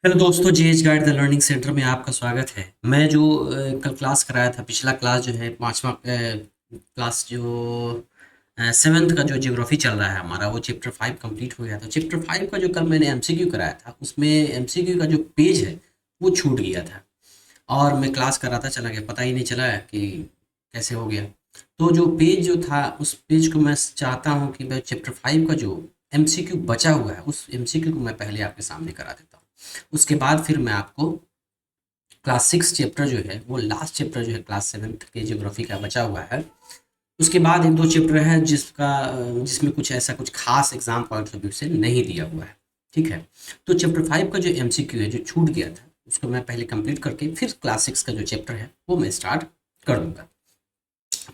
Hello दोस्तों, GH guide the learning centre में आपका स्वागत है। मैं जो कल क्लास कराया था, पिछला क्लास जो है पांचवा क्लास जो सेवन्थ का जो ज्योग्राफी चल रहा है हमारा, वो चैप्टर 5 कंप्लीट हो गया था। चैप्टर 5 का जो कल मैंने एमसीक्यू कराया था, उसमें एमसीक्यू का जो पेज है वो छूट गया था और मैं क्लास कर रहा था, चला गया, पता ही नहीं चला कि कैसे हो गया। तो जो पेज जो था, उस पेज को मैं चाहता हूँ कि मैं चैप्टर 5 का जो एमसीक्यू बचा हुआ है, उस एमसीक्यू को मैं पहले आपके सामने करा देता हूँ। उसके बाद फिर मैं आपको क्लास 6 चैप्टर जो है, वो लास्ट चैप्टर जो है क्लास 7th के ज्योग्राफी का बचा हुआ है। उसके बाद एक दो चैप्टर है जिसमें कुछ ऐसा कुछ खास एग्जाम पॉइंट ऑफ व्यू से नहीं दिया हुआ है। ठीक है। तो चैप्टर 5 का जो एमसीक्यू है, जो छूट गया था, उसको मैं पहले कंप्लीट करके फिर क्लास 6 का जो चैप्टर है वो मैं स्टार्ट कर दूंगा।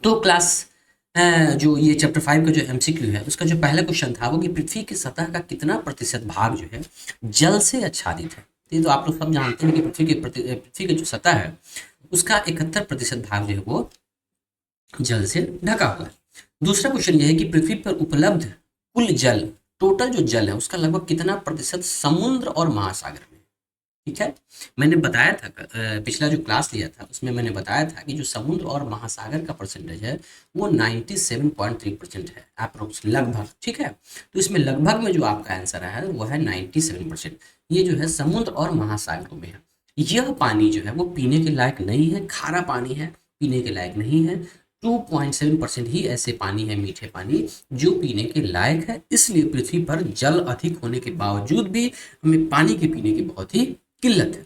तो जो ये चैप्टर 5 का जो एमसीक्यू है, उसका जो पहला क्वेश्चन था वो कि पृथ्वी की सतह का कितना प्रतिशत भाग जो है जल से आच्छादित है। ये तो आप लोग सब जानते हैं कि पृथ्वी की जो सतह है उसका 71% भाग जो है वो जल से ढका हुआ है। दूसरा क्वेश्चन ये है कि पृथ्वी पर उपलब्ध कुल जल, टोटल जो जल है उसका लगभग कितना प्रतिशत समुद्र और महासागर में। ठीक है। मैंने बताया था पिछला जो क्लास लिया था उसमें मैंने बताया था कि जो समुद्र और महासागर का परसेंटेज है वो 97.3% है, अप्रोक्स, लगभग। ठीक है। तो इसमें लगभग में जो आपका आंसर है वो है 97%। ये जो है समुद्र और महासागरों में है। यह पानी जो है वो पीने के लायक नहीं है, खारा पानी है, पीने के लायक नहीं है। 2.7% ही ऐसे पानी है, मीठे पानी, जो पीने के लायक है। इसलिए पृथ्वी पर जल अधिक होने के बावजूद भी हमें पानी के पीने की बहुत ही किल्लत है।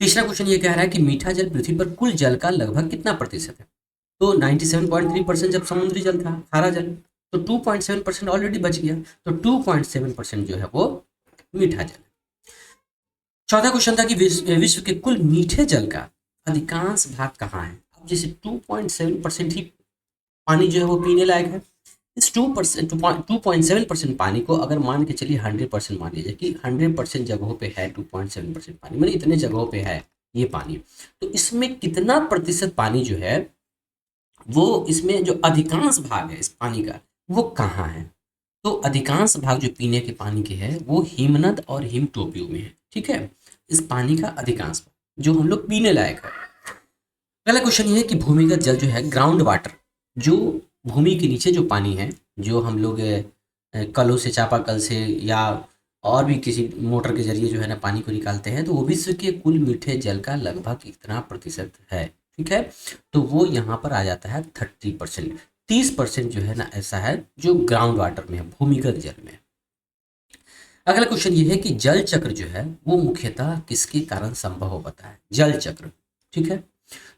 तीसरा क्वेश्चन ये कह रहा है कि मीठा जल पृथ्वी पर कुल जल का लगभग कितना प्रतिशत है। तो 97.3% जब समुद्री जल था, खारा जल, तो 2.7% ऑलरेडी बच गया। तो 2.7% जो है वो मीठा जल। चौथा क्वेश्चन था कि विश्व के कुल मीठे जल का अधिकांश भाग कहाँ है। अब जैसे 2.7% ही पानी जो है वो पीने लायक है। इस 2.7% पानी को अगर मान के चलिए 100% मान लीजिए कि 100% जगहों पे है 2.7% पानी, मतलब इतने जगहों पे है ये पानी, तो इसमें कितना प्रतिशत पानी जो है वो, इसमें जो अधिकांश भाग है इस पानी का, वो कहाँ है। तो अधिकांश भाग जो पीने के पानी के है वो हिमनद और हिमटोपियों में है। ठीक है। इस पानी का अधिकांश भाग जो हम लोग पीने लायक है। पहला क्वेश्चन ये है कि भूमिगत जल जो है, ग्राउंड वाटर, जो भूमि के नीचे जो पानी है, जो हम लोग कलों से, चापाकल से, या और भी किसी मोटर के जरिए जो है ना पानी को निकालते हैं, तो वो विश्व के कुल मीठे जल का लगभग कितना प्रतिशत है। ठीक है। तो वो यहाँ पर आ जाता है 30%। 30% जो है ना ऐसा है जो ग्राउंड वाटर में है, भूमिगत जल में। अगला क्वेश्चन ये है कि जल चक्र जो है वो मुख्यतः किसके कारण संभव हो पाता है, जल चक्र। ठीक है।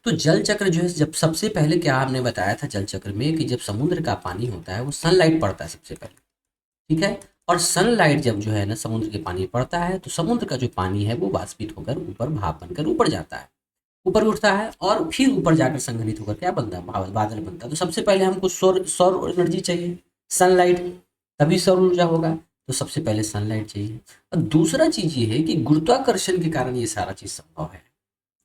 तो जल चक्र जो है, जब सबसे पहले क्या आपने बताया था जल चक्र में, कि जब समुद्र का पानी होता है वो सनलाइट पड़ता है सबसे पहले। ठीक है। और सनलाइट जब जो है ना समुद्र के पानी पड़ता है, तो समुद्र का जो पानी है वो वाष्पित होकर ऊपर भाप बनकर ऊपर जाता है, ऊपर उठता है, और फिर ऊपर जाकर संघनित होकर क्या बनता है, बादल बनता है। तो सबसे पहले हमको सौर सौर एनर्जी चाहिए, सनलाइट, तभी सौर ऊर्जा होगा। तो सबसे पहले सनलाइट चाहिए। और दूसरा चीज ये है कि गुरुत्वाकर्षण के कारण ये सारा चीज संभव है।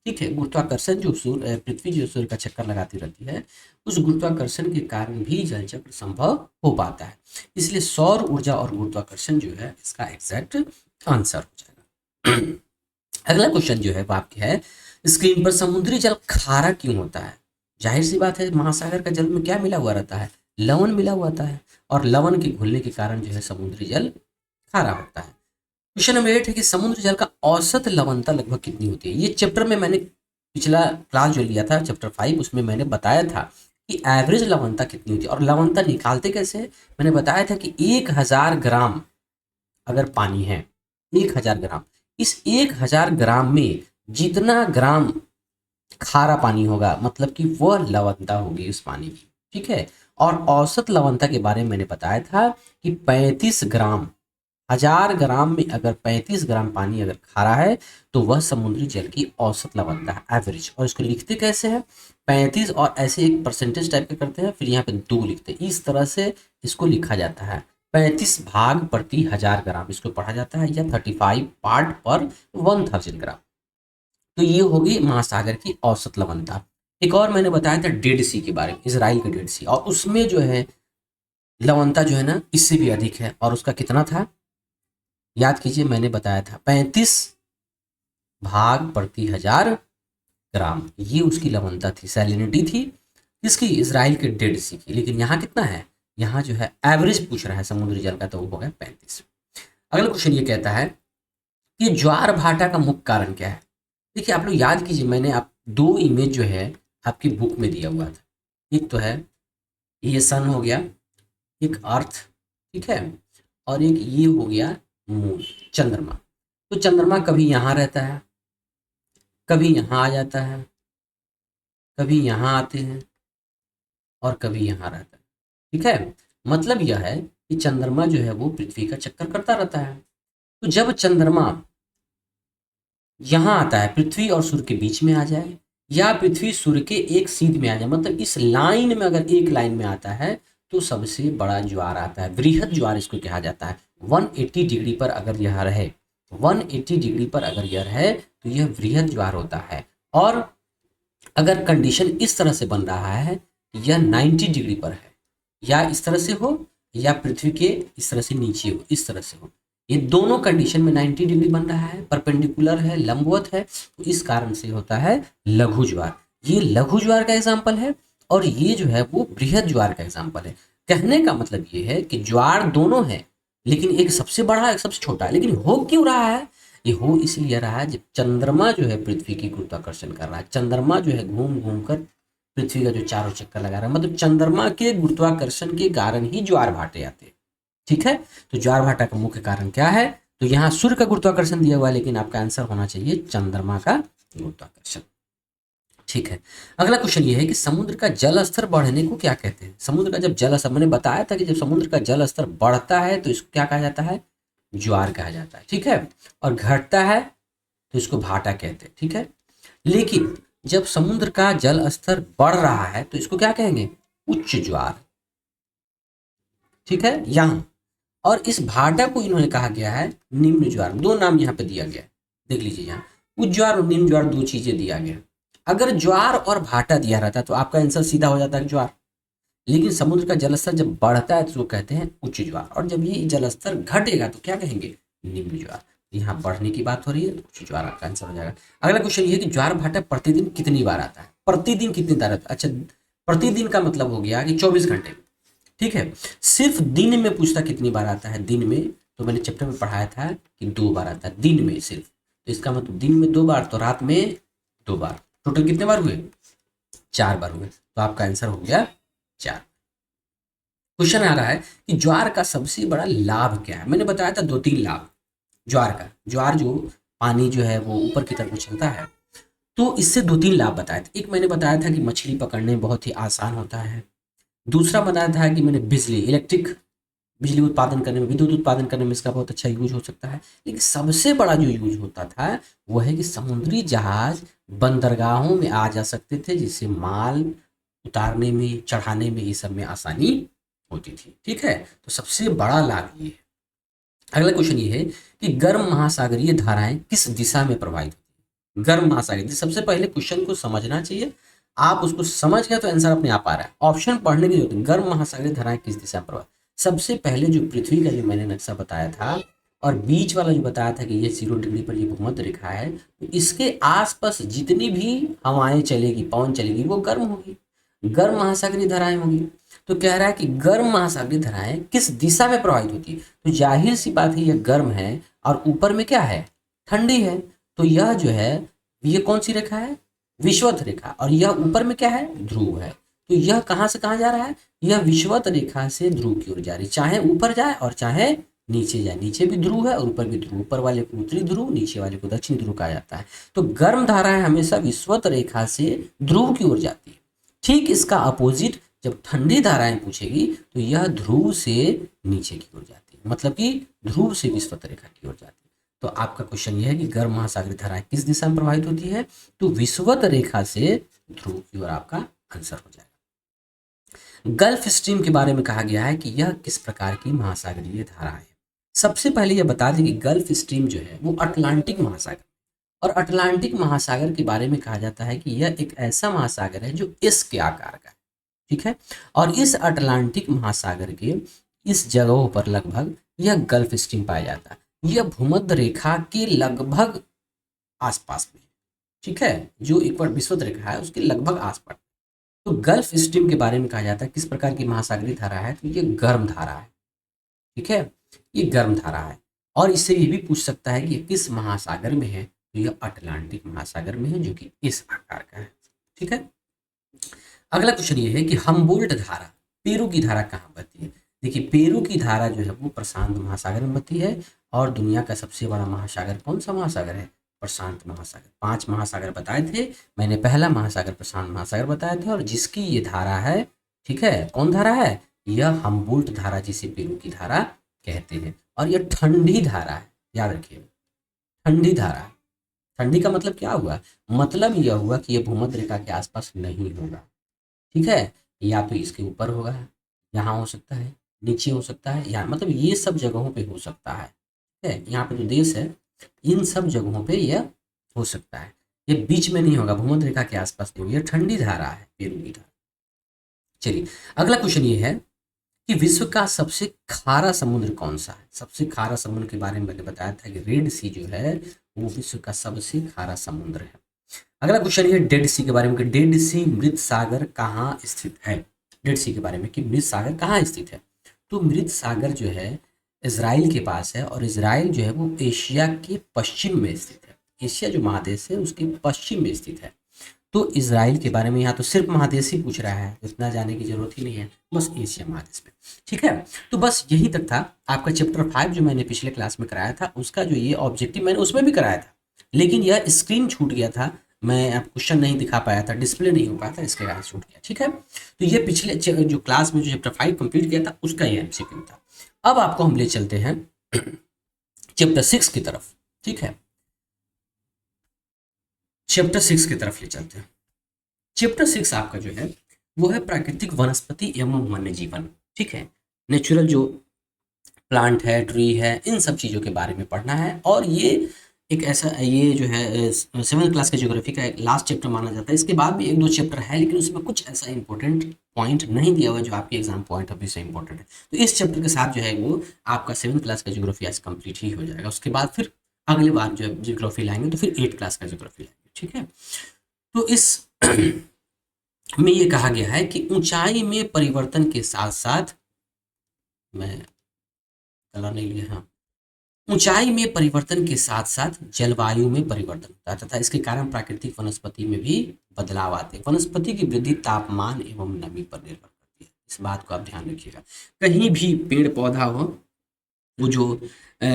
ठीक है। गुरुत्वाकर्षण जो पृथ्वी जो सूर्य का चक्कर लगाती रहती है, उस गुरुत्वाकर्षण के कारण भी जल चक्र संभव हो पाता है। इसलिए सौर ऊर्जा और गुरुत्वाकर्षण जो है इसका एग्जैक्ट आंसर हो जाएगा। अगला क्वेश्चन जो है वो आपके है, स्क्रीन पर समुद्री जल खारा क्यों होता है। जाहिर सी बात है, महासागर का जल में क्या मिला हुआ रहता है, लवण मिला हुआ होता है, और लवण के घुलने के कारण जो है समुद्री जल खारा होता है। क्वेश्चन नंबर 8 है कि समुद्र जल का औसत लवणता लगभग कितनी होती है। ये चैप्टर में मैंने पिछला क्लास जो लिया था चैप्टर 5, उसमें मैंने बताया था कि एवरेज लवणता कितनी होती है, और लवणता निकालते कैसे हैं? मैंने बताया था कि 1000 ग्राम अगर पानी है, 1000 ग्राम, इस 1000 ग्राम में जितना ग्राम खारा पानी होगा, मतलब कि वह लवणता होगी उस पानी की। ठीक है। और औसत लवणता के बारे में मैंने बताया था कि 35 ग्राम, 1000 ग्राम में अगर 35 ग्राम पानी अगर खारा है, तो वह समुद्री जल की औसत लवणता है, एवरेज। और इसको लिखते कैसे हैं, 35 और ऐसे एक परसेंटेज टाइप के करते हैं, फिर यहाँ पे 2 लिखते हैं, इस तरह से इसको लिखा जाता है। 35 भाग प्रति 1000 ग्राम इसको पढ़ा जाता है, या 35 पार्ट पर 1000 ग्राम। तो ये होगी महासागर की औसत लवणता। एक और मैंने बताया था डेड सी के बारे में, इसराइल का डेड सी, और उसमें जो है लवणता जो है ना इससे भी अधिक है, और उसका कितना था, याद कीजिए, मैंने बताया था 35 भाग प्रति 1000 ग्राम, ये उसकी लवणता थी, सैलिनिटी थी इसकी, इजराइल के डेड सी की। लेकिन यहाँ कितना है, यहाँ जो है एवरेज पूछ रहा है समुद्री जल का, तो वो हो गया 35। अगला क्वेश्चन ये कहता है कि ज्वार भाटा का मुख्य कारण क्या है। देखिए आप लोग याद कीजिए, मैंने आप दो इमेज जो है आपकी बुक में दिया हुआ था, एक तो है ये सन हो गया, एक अर्थ, ठीक है, और एक ये हो गया मून, चंद्रमा। तो चंद्रमा कभी यहाँ रहता है, कभी यहाँ आ जाता है, कभी यहाँ आते हैं, और कभी यहाँ रहता है, ठीक है। मतलब यह है कि चंद्रमा जो है वो पृथ्वी का चक्कर करता रहता है। तो जब चंद्रमा यहाँ आता है, पृथ्वी और सूर्य के बीच में आ जाए, या पृथ्वी सूर्य के एक सीध में आ जाए, मतलब इस लाइन में अगर एक लाइन में आता है, तो सबसे बड़ा ज्वार आता है, वृहद ज्वार इसको कहा जाता है। 180 डिग्री पर अगर यह रहे, 180 डिग्री पर अगर यह रहे तो यह वृहद ज्वार होता है। और अगर कंडीशन इस तरह से बन रहा है, यह 90 डिग्री पर है, या इस तरह से हो, या पृथ्वी के इस तरह से नीचे हो, इस तरह से हो, ये दोनों कंडीशन में 90 डिग्री बन रहा है, परपेंडिकुलर है, लंबवत है, तो इस कारण से होता है लघु ज्वार। ये लघु ज्वार का एग्जाम्पल है, और ये जो है वो बृहद ज्वार का एग्जाम्पल है। कहने का मतलब ये है कि ज्वार दोनों है, लेकिन एक सबसे बड़ा एक सबसे छोटा है। लेकिन हो क्यों रहा है, ये हो इसलिए रहा है जब चंद्रमा जो है पृथ्वी की गुरुत्वाकर्षण कर रहा है, चंद्रमा जो है घूम घूम कर पृथ्वी का जो चारों चक्कर लगा रहा है, मतलब चंद्रमा के गुरुत्वाकर्षण के कारण ही ज्वार भाटे आते हैं, ठीक है। तो ज्वार भाटा का मुख्य कारण क्या है, तो यहाँ सूर्य का गुरुत्वाकर्षण दिया हुआ है, लेकिन आपका आंसर होना चाहिए चंद्रमा का गुरुत्वाकर्षण, ठीक है। अगला क्वेश्चन ये है कि समुद्र का जल स्तर बढ़ने को क्या कहते हैं। समुद्र का जब जल स्तर, मैंने बताया था कि जब समुद्र का जल स्तर बढ़ता है तो इसको क्या कहा जाता है, ज्वार कहा जाता है, ठीक है। और घटता है तो इसको भाटा कहते हैं, ठीक है। लेकिन जब समुद्र का जल स्तर बढ़ रहा है तो इसको क्या कहेंगे, उच्च ज्वार, ठीक है। यहाँ और इस भाटा को इन्होंने कहा गया है निम्न ज्वार, दो नाम यहाँ पे दिया गया है, देख लीजिए यहाँ उच्च ज्वार और निम्न ज्वार, दो चीजें दिया गया। अगर ज्वार और भाटा दिया रहता तो आपका आंसर सीधा हो जाता है ज्वार, लेकिन समुद्र का जलस्तर जब बढ़ता है तो उसको कहते हैं उच्च ज्वार, और जब ये जलस्तर घटेगा तो क्या कहेंगे, निम्न ज्वार। यहाँ बढ़ने की बात हो रही है तो उच्च ज्वार आपका आंसर हो जाएगा। अगला क्वेश्चन ये है कि ज्वार भाटा प्रतिदिन कितनी बार आता है, प्रतिदिन कितनी बार आता है। अच्छा, प्रतिदिन का मतलब हो गया कि 24 घंटे, ठीक है। सिर्फ दिन में पूछता कितनी बार आता है, दिन में, तो मैंने चैप्टर में पढ़ाया था कि 2 बार आता है दिन में सिर्फ, तो इसका मतलब दिन में 2 बार, तो रात में 2 बार, टोटल कितने बार हुए, 4 बार हुए, तो आपका आंसर हो गया 4। क्वेश्चन आ रहा है कि ज्वार का सबसे बड़ा लाभ क्या है। मैंने बताया था 2-3 लाभ ज्वार का, ज्वार जो पानी जो है वो ऊपर की तरफ उछलता है, तो इससे 2-3 लाभ बताए थे। एक मैंने बताया था कि मछली पकड़ने बहुत ही आसान होता है, दूसरा बताया था कि मैंने बिजली, इलेक्ट्रिक बिजली उत्पादन करने में, विद्युत उत्पादन करने में इसका बहुत अच्छा यूज हो सकता है। लेकिन सबसे बड़ा जो यूज होता था वो है कि समुद्री जहाज बंदरगाहों में आ जा सकते थे, जिससे माल उतारने में, चढ़ाने में, ये सब में आसानी होती थी, ठीक है। तो सबसे बड़ा लाभ ये है। अगला क्वेश्चन ये है कि गर्म महासागरीय धाराएं किस दिशा में प्रवाहित होती है। गर्म महासागरीय, सबसे पहले क्वेश्चन को समझना चाहिए, आप उसको समझ गए तो आंसर अपने आप आ रहा है, ऑप्शन पढ़ने की जरूरत नहीं। गर्म महासागरीय धाराएं किस दिशा में प्रवाहित, सबसे पहले जो पृथ्वी का जो मैंने नक्शा बताया था और बीच वाला जो बताया था कि ये 0 डिग्री पर ये भूमध्य रेखा है, तो इसके आसपास जितनी भी हवाएं चलेगी, पवन चलेगी, वो गर्म होगी, गर्म महासागरीय धाराएं होंगी। तो कह रहा है कि गर्म महासागरीय धाराएं किस दिशा में प्रवाहित होती है, तो जाहिर सी बात है यह गर्म है और ऊपर में क्या है, ठंडी है, तो यह जो है ये कौन सी रेखा है, विषुवत रेखा, और यह ऊपर में क्या है, ध्रुव है। तो यह कहाँ से कहाँ जा रहा है, यह विषुवत रेखा से ध्रुव की ओर जा रही है, चाहे ऊपर जाए और चाहे नीचे जाए, नीचे भी ध्रुव है और ऊपर भी ध्रुव, ऊपर वाले को उत्तरी ध्रुव, नीचे वाले को दक्षिणी ध्रुव कहा जाता है। तो गर्म धाराएं हमेशा विषुवत रेखा से ध्रुव की ओर जाती है। ठीक इसका अपोजिट जब ठंडी धाराएं पूछेगी तो यह ध्रुव से नीचे की ओर जाती है, मतलब कि ध्रुव से विषुवत रेखा की ओर जाती है। तो आपका क्वेश्चन यह है कि गर्म महासागरीय धाराएं किस दिशा में प्रवाहित होती है, तो विषुवत रेखा से ध्रुव की ओर आपका आंसर हो जाएगा। गल्फ स्ट्रीम के बारे में कहा गया है कि यह किस प्रकार की महासागरीय धारा है। सबसे पहले यह बता दें कि गल्फ स्ट्रीम जो है वो अटलांटिक महासागर, और अटलांटिक महासागर के बारे में कहा जाता है कि यह एक ऐसा महासागर है जो एस के आकार का है, ठीक है। और इस अटलांटिक महासागर के इस जगहों पर लगभग यह गल्फ स्ट्रीम पाया जाता है। यह भूमध्य रेखा के लगभग आसपास में, ठीक है, जो इक्वा विषुवत रेखा है उसके लगभग आसपास। तो गल्फ स्ट्रीम के बारे में कहा जाता है किस प्रकार की महासागरीय धारा है, तो ये गर्म धारा है, ठीक है, ये गर्म धारा है। और इससे ये भी पूछ सकता है कि ये किस महासागर में है, तो ये अटलांटिक महासागर में है, जो कि इस आकार का है, ठीक है। अगला क्वेश्चन ये है कि हम्बोल्ट धारा, पेरू की धारा कहाँ बहती है। देखिए पेरू की धारा जो है वो प्रशांत महासागर में बहती है, और दुनिया का सबसे बड़ा महासागर कौन सा महासागर है, प्रशांत महासागर। 5 महासागर बताए थे मैंने, पहला महासागर प्रशांत महासागर बताए थे, और जिसकी ये धारा है, ठीक है, कौन धारा है, यह हम्बोल्ट धारा, जिसे पेरू की धारा कहते हैं। और यह ठंडी धारा है, याद रखिए, ठंडी धारा है। ठंडी का मतलब क्या हुआ, मतलब यह हुआ कि यह भूमध्य रेखा के आसपास नहीं होगा, ठीक है, या तो इसके ऊपर होगा, यहाँ हो सकता है, नीचे हो सकता है, या मतलब ये सब जगहों पे हो सकता है, ठीक है। यहाँ पे जो देश है इन सब जगहों पे यह हो सकता है, ये बीच में नहीं होगा, भूमध्य रेखा के आसपास नहीं होगा, ये ठंडी धारा है, पेरू की धारा। चलिए अगला क्वेश्चन ये है कि विश्व का सबसे खारा समुद्र कौन सा है। सबसे खारा समुद्र के बारे में मैंने बताया था कि रेड सी जो है वो विश्व का सबसे खारा समुद्र है। अगला क्वेश्चन ये डेड सी के बारे में कि डेड सी मृत सागर कहाँ स्थित है। डेड सी के बारे में कि मृत सागर कहाँ स्थित है, तो मृत सागर जो है इजराइल के पास है, और इजराइल जो है वो एशिया के पश्चिम में स्थित है। एशिया जो महादेश है उसके पश्चिम में स्थित है। तो इजराइल के बारे में यहाँ तो सिर्फ महादेश ही पूछ रहा है, इतना जाने की जरूरत ही नहीं है, बस एशिया महादेश में, ठीक है। तो बस यही तक था आपका चैप्टर 5 जो मैंने पिछले क्लास में कराया था, उसका जो ये ऑब्जेक्टिव मैंने उसमें भी कराया था, लेकिन यह स्क्रीन छूट गया था, मैं आप क्वेश्चन नहीं दिखा पाया था, डिस्प्ले नहीं हो पाया था, इसके कारण छूट गया, ठीक है। तो ये पिछले जो क्लास में जो चैप्टर 5 कंप्लीट किया था उसका ये एमसीक्यू था। अब आपको हम ले चलते हैं चैप्टर 6 की तरफ, ठीक है, चैप्टर 6 की तरफ ले चलते हैं। चैप्टर 6 आपका जो है वो है प्राकृतिक वनस्पति एवं वन्य जीवन, ठीक है। नेचुरल जो प्लांट है, ट्री है, इन सब चीज़ों के बारे में पढ़ना है, और ये एक ऐसा, ये जो है 7th क्लास के ज्योग्राफी का एक लास्ट चैप्टर माना जाता है। इसके बाद भी 1-2 चैप्टर है, लेकिन उसमें कुछ ऐसा इंपॉर्टेंट पॉइंट नहीं दिया हुआ जो आपके एग्जाम पॉइंट ऑफ व्यू से इंपॉर्टेंट है। तो इस चैप्टर के साथ जो है वो आपका 7th क्लास का ज्योग्राफी आज कंप्लीट ही हो जाएगा। उसके बाद फिर अगली बार जो है ज्योग्राफी लाएंगे तो फिर 8th क्लास का ज्योग्राफी लाएंगे, ठीक है। तो इस में ये कहा गया है कि ऊंचाई में परिवर्तन के साथ साथ, मैं कलर नहीं लिया, हाँ, ऊंचाई में परिवर्तन के साथ साथ जलवायु में परिवर्तन होता है, तथा इसके कारण प्राकृतिक वनस्पति में भी बदलाव आते हैं। वनस्पति की वृद्धि तापमान एवं नमी पर निर्भर करती है, इस बात को आप ध्यान रखिएगा। कहीं भी पेड़ पौधा हो, वो जो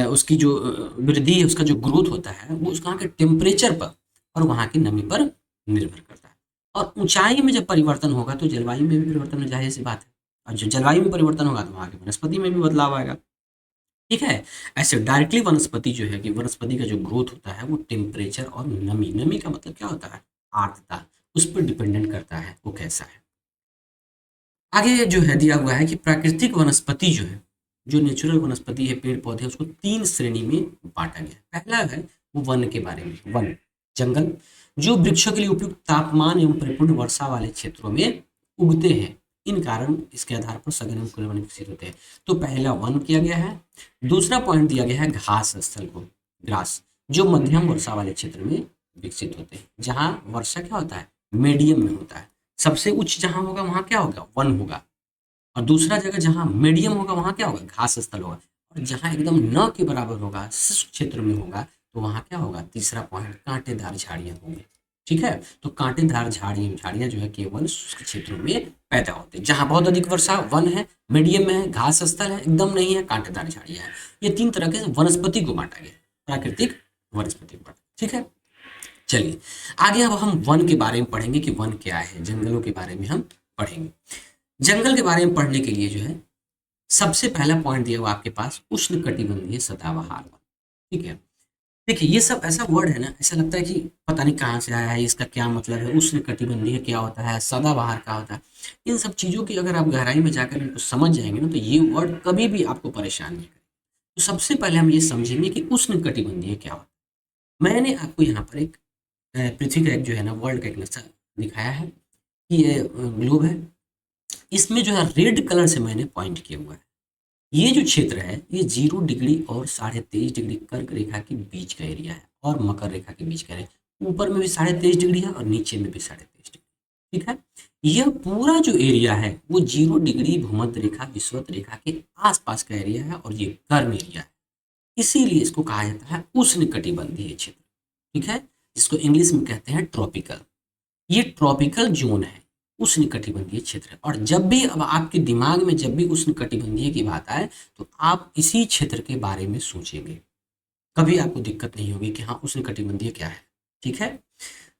उसकी जो वृद्धि है, उसका जो ग्रोथ होता है वो उसका के टेम्परेचर पर और वहाँ की नमी पर निर्भर करता है। और ऊंचाई में जब परिवर्तन होगा तो जलवायु में भी परिवर्तन हो, जाहिर सी बात है, और जो जलवायु में परिवर्तन होगा तो वहाँ की वनस्पति में भी बदलाव आएगा, ठीक है। ऐसे डायरेक्टली वनस्पति जो है कि वनस्पति का जो ग्रोथ होता है वो टेम्परेचर और नमी, नमी का मतलब क्या होता है, आर्द्रता, उस पर डिपेंडेंट करता है वो कैसा है। आगे जो है दिया हुआ है कि प्राकृतिक वनस्पति जो है, जो नेचुरल वनस्पति है, पेड़ पौधे, उसको 3 श्रेणी में बांटा गया। पहला है वो वन के बारे में, वन जंगल, जो वृक्षों के लिए उपयुक्त तापमान एवं परिपूर्ण वर्षा वाले क्षेत्रों में उगते हैं, इन कारण इसके आधार पर सघन एवं खुले वन विकसित होते हैं। तो पहला वन किया गया है। दूसरा पॉइंट दिया गया है घास स्थल को, ग्रास, जो मध्यम वर्षा वाले क्षेत्र में विकसित होते हैं, जहाँ वर्षा क्या होता है, मीडियम में होता है। सबसे उच्च जहाँ होगा वहाँ क्या होगा, वन होगा, और दूसरा जगह जहाँ मीडियम होगा वहाँ क्या होगा, घास स्थल होगा, और जहाँ एकदम न के बराबर होगा, शुष्क क्षेत्र में होगा, तो वहाँ क्या होगा, तीसरा पॉइंट, कांटेदार झाड़ियाँ होंगी, ठीक है। तो कांटेदार झाड़ियाँ जो है केवल शुष्क क्षेत्रों में पैदा होते हैं। जहाँ बहुत अधिक वर्षा वन है, मीडियम में है, घास स्थल है, एकदम नहीं है, कांटेदार झाड़ियाँ है। ये 3 तरह के वनस्पति को बांटा गया, प्राकृतिक वनस्पति को बांटा, ठीक है। चलिए आगे अब हम वन के बारे में पढ़ेंगे कि वन क्या है, जंगलों के बारे में हम पढ़ेंगे। जंगल के बारे में पढ़ने के लिए जो है सबसे पहला पॉइंट दिया हुआ आपके पास, उष्ण कटिबंधीय सदाबहार वन, ठीक है। देखिए ये सब ऐसा वर्ड है ना, ऐसा लगता है कि पता नहीं कहाँ से आया है, इसका क्या मतलब है, उष्ण कटिबंधीय क्या होता है, सदाबहार क्या होता है। इन सब चीज़ों की अगर आप गहराई में जाकर इनको समझ जाएंगे ना, तो ये वर्ड कभी भी आपको परेशान नहीं करेगा। तो सबसे पहले हम ये समझेंगे कि उष्ण कटिबंधीय क्या होता है। मैंने आपको यहाँ पर एक पृथ्वी का एक जो है ना वर्ल्ड का एक नक्शा दिखाया है कि ये ग्लोब है, इसमें जो है रेड कलर से मैंने पॉइंट किया हुआ है, ये जो क्षेत्र है ये 0 डिग्री और 23.5 डिग्री कर्क रेखा के बीच का एरिया है और मकर रेखा के बीच का एरिया। ऊपर में भी 23.5 डिग्री है और नीचे में भी 23.5 डिग्री। ठीक है, यह पूरा जो एरिया है वो 0 डिग्री भूमध्य रेखा विषुवत रेखा के आसपास का एरिया है और ये गर्म एरिया है। इसीलिए इसको कहा जाता है उष्णकटिबंधीय क्षेत्र। ठीक है, जिसको इंग्लिश में कहते हैं ट्रॉपिकल। ये ट्रॉपिकल जोन है, उष्णकटिबंधीय क्षेत्र है। और जब भी अब आपके दिमाग में जब भी उष्णकटिबंधीय की बात आए तो आप इसी क्षेत्र के बारे में सोचेंगे, कभी आपको दिक्कत नहीं होगी कि हाँ उष्णकटिबंधीय क्या है। ठीक है,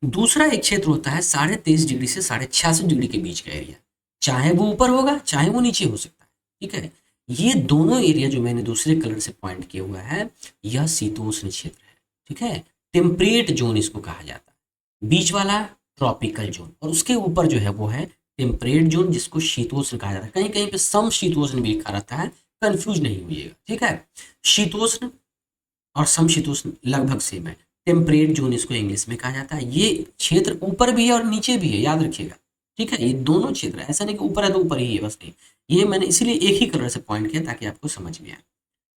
दूसरा एक क्षेत्र होता है 23.5 डिग्री से 66.5 डिग्री के बीच का एरिया, चाहे वो ऊपर होगा चाहे वो नीचे हो सकता है। ठीक है, ये दोनों एरिया जो मैंने दूसरे कलर से पॉइंट किया हुआ है यह शीतोष्ण क्षेत्र है। ठीक है, टेम्परेट जोन इसको कहा जाता है, बीच वाला ट्रॉपिकल जोन और उसके ऊपर जो है वो है टेम्परेट जोन जिसको शीतोष्ण कहा जाता है। कहीं कहीं पे सम शीतोष्ण भी लिखा रहता है, कंफ्यूज नहीं होइएगा। ठीक है, शीतोष्ण और समशीतोष्ण लगभग सेम है। टेम्परेट जोन इसको इंग्लिश में कहा जाता है। ये क्षेत्र ऊपर भी है और नीचे भी है, याद रखिएगा। ठीक है, ये दोनों क्षेत्र, ऐसा नहीं कि ऊपर है तो ऊपर ही है, बस नहीं। ये मैंने इसीलिए एक ही कलर से पॉइंट किया ताकि आपको समझ में आए।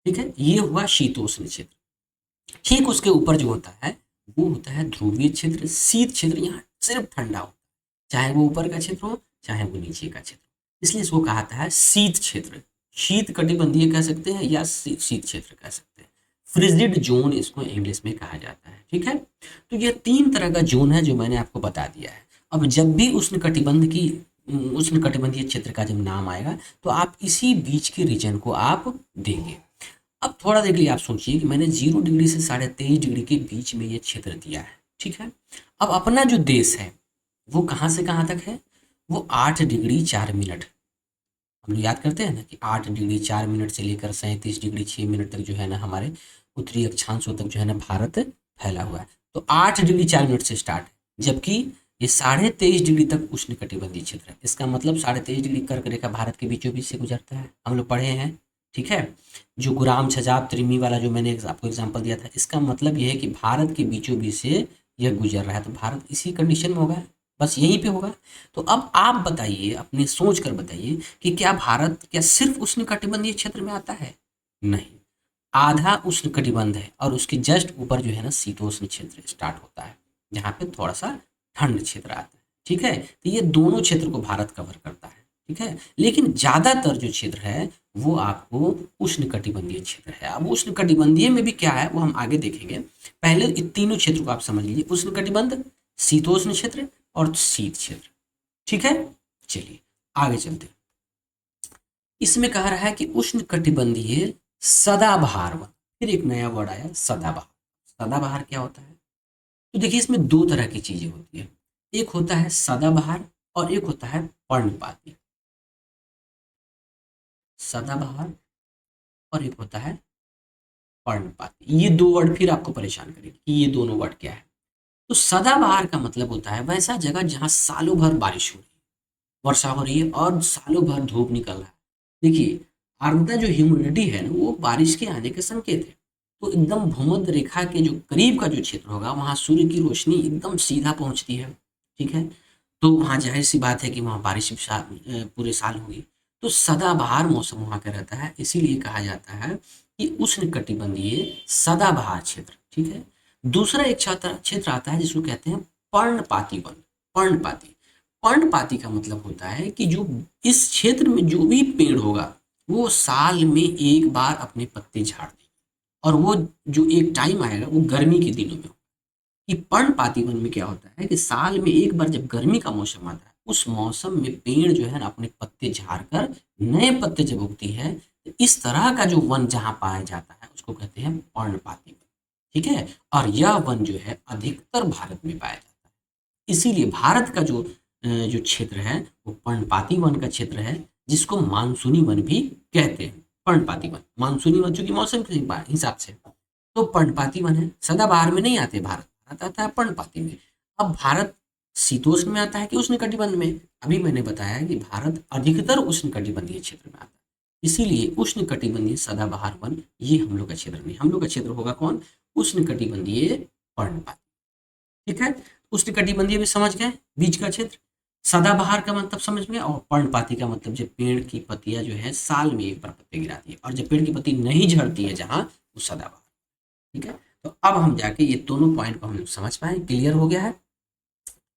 ठीक है, ये हुआ शीतोष्ण क्षेत्र। ठीक उसके ऊपर जो होता है वो होता है ध्रुवीय क्षेत्र, शीत क्षेत्र। यहाँ सिर्फ ठंडा होता है, चाहे वो ऊपर का क्षेत्र हो चाहे वो नीचे का क्षेत्र, इसलिए इसको कहा जाता है शीत क्षेत्र। शीत कटिबंधीय कह सकते हैं या शीत क्षेत्र कह सकते हैं। फ्रिजिड जोन इसको इंग्लिश में कहा जाता है। ठीक है, तो ये 3 तरह का जोन है जो मैंने आपको बता दिया है। अब जब भी उष्णकटिबंधीय क्षेत्र का जब नाम आएगा तो आप इसी बीच के रीजन को आप देंगे। अब थोड़ा देर के लिए आप सोचिए कि मैंने 0 डिग्री से 23.5 डिग्री के बीच में ये क्षेत्र दिया है। ठीक है, अब अपना जो देश है वो कहाँ से कहाँ तक है, वो 8 डिग्री 4 मिनट। हम लोग याद करते हैं ना कि 8 डिग्री 4 मिनट से लेकर 37 डिग्री 6 मिनट तक जो है ना हमारे उत्तरी अक्षांशों तक जो है ना भारत फैला हुआ है। तो 8 डिग्री 4 मिनट से स्टार्ट है, जबकि ये 23.5 डिग्री तक उष्णकटिबंधीय क्षेत्र है। इसका मतलब 23.5 डिग्री कर्क रेखा भारत के बीचों बीच से गुजरता है, हम लोग पढ़े हैं। ठीक है, जो गुराम छजाब त्रिमी वाला जो मैंने आपको एग्जाम्पल दिया था, इसका मतलब यह है कि भारत के बीचों बीच से यह गुजर रहा है, तो भारत इसी कंडीशन में होगा, बस यहीं पे होगा। तो अब आप बताइए, अपने सोच कर बताइए कि क्या भारत क्या सिर्फ उष्णकटिबंधीय क्षेत्र में आता है? नहीं, आधा उष्णकटिबंध है और उसके जस्ट ऊपर जो है ना शीतोष्ण क्षेत्र स्टार्ट होता है, जहाँ पे थोड़ा सा ठंड क्षेत्र आता है। ठीक है, तो ये दोनों क्षेत्र को भारत कवर करता है। ठीक है, लेकिन ज्यादातर जो क्षेत्र है वो आपको उष्णकटिबंधीय क्षेत्र है। अब उष्णकटिबंधीय में भी क्या है वो हम आगे देखेंगे। पहले इन तीनों क्षेत्र को आप समझ लीजिए, उष्णकटिबंध, शीतोष्ण क्षेत्र और शीत क्षेत्र। ठीक है, चलिए आगे चलते हैं। इसमें कह रहा है कि उष्णकटिबंधीय सदाबहार वन, फिर एक नया वर्ड आया सदाबहार। सदाबहार क्या होता है? तो देखिए इसमें 2 तरह की चीजें होती है, एक होता है सदाबहार और एक होता है पर्णपाती। सदाबहार और एक होता है पर्णपाती। ये 2 वर्ड फिर आपको परेशान करेंगे कि ये दोनों वर्ड क्या है। तो सदाबहार का मतलब होता है वैसा जगह जहाँ सालों भर बारिश हो रही है, वर्षा हो रही है और सालों भर धूप निकल रहा है। देखिए आर्द्रता जो ह्यूमिडिटी है ना वो बारिश के आने के संकेत है। तो एकदम भूमध्य रेखा के जो करीब का जो क्षेत्र होगा वहाँ सूर्य की रोशनी एकदम सीधा पहुँचती है। ठीक है, तो वहाँ जाहिर सी बात है कि वहाँ बारिश भी पूरे साल होगी। तो सदाबहार मौसम वहाँ का रहता है, इसीलिए कहा जाता है कि उष्णकटिबंधीय सदाबहार क्षेत्र। ठीक है, दूसरा एक क्षेत्र क्षेत्र आता है जिसको कहते हैं पर्णपाती वन। पर्णपाती, पर्णपाती का मतलब होता है कि जो इस क्षेत्र में जो भी पेड़ होगा वो साल में एक बार अपने पत्ते झाड़ देगा, और वो जो एक टाइम आएगा वो गर्मी के दिनों में होगा। कि पर्णपाती वन में क्या होता है कि साल में एक बार जब गर्मी का मौसम आता है उस मौसम में पेड़ जो है ना अपने पत्ते झाड़कर नए पत्ते जब उगती है, तो इस तरह का जो वन जहाँ पाया जाता है उसको कहते हैं पर्णपाती वन। ठीक है, और यह वन जो है अधिकतर भारत में पाया जाता है। इसीलिए भारत का जो क्षेत्र है वो पर्णपाती वन का क्षेत्र है, जिसको मानसूनी वन भी कहते हैं। पर्णपाती वन, मानसूनी वन चूंकि मौसम के हिसाब से तो पर्णपाती वन है। सदाबहार में नहीं आते भारत, भारत आता है पर्णपाती में। अब भारत शीतोष्ण में आता है कि उष्णकटिबंध में? अभी मैंने बताया कि भारत अधिकतर उष्णकटिबंधीय क्षेत्र में आता है, इसीलिए उष्णकटिबंधीय सदाबहार वन ये हम लोग का क्षेत्र नहीं, हम लोग का क्षेत्र होगा कौन? उष्णकटिबंधीय पर्णपाती। ठीक है, उष्णकटिबंधीय भी समझ गए, बीच का क्षेत्र। सदाबहार का मतलब समझ में, और पर्णपाती का मतलब जब पेड़ की पत्तियां जो है साल में एक बार पत्ते गिराती है, और जब पेड़ की पत्ती नहीं झड़ती है जहां, वो सदाबहार। ठीक है, तो अब हम जाके ये दोनों पॉइंट को हम लोग समझ पाए, क्लियर हो गया है।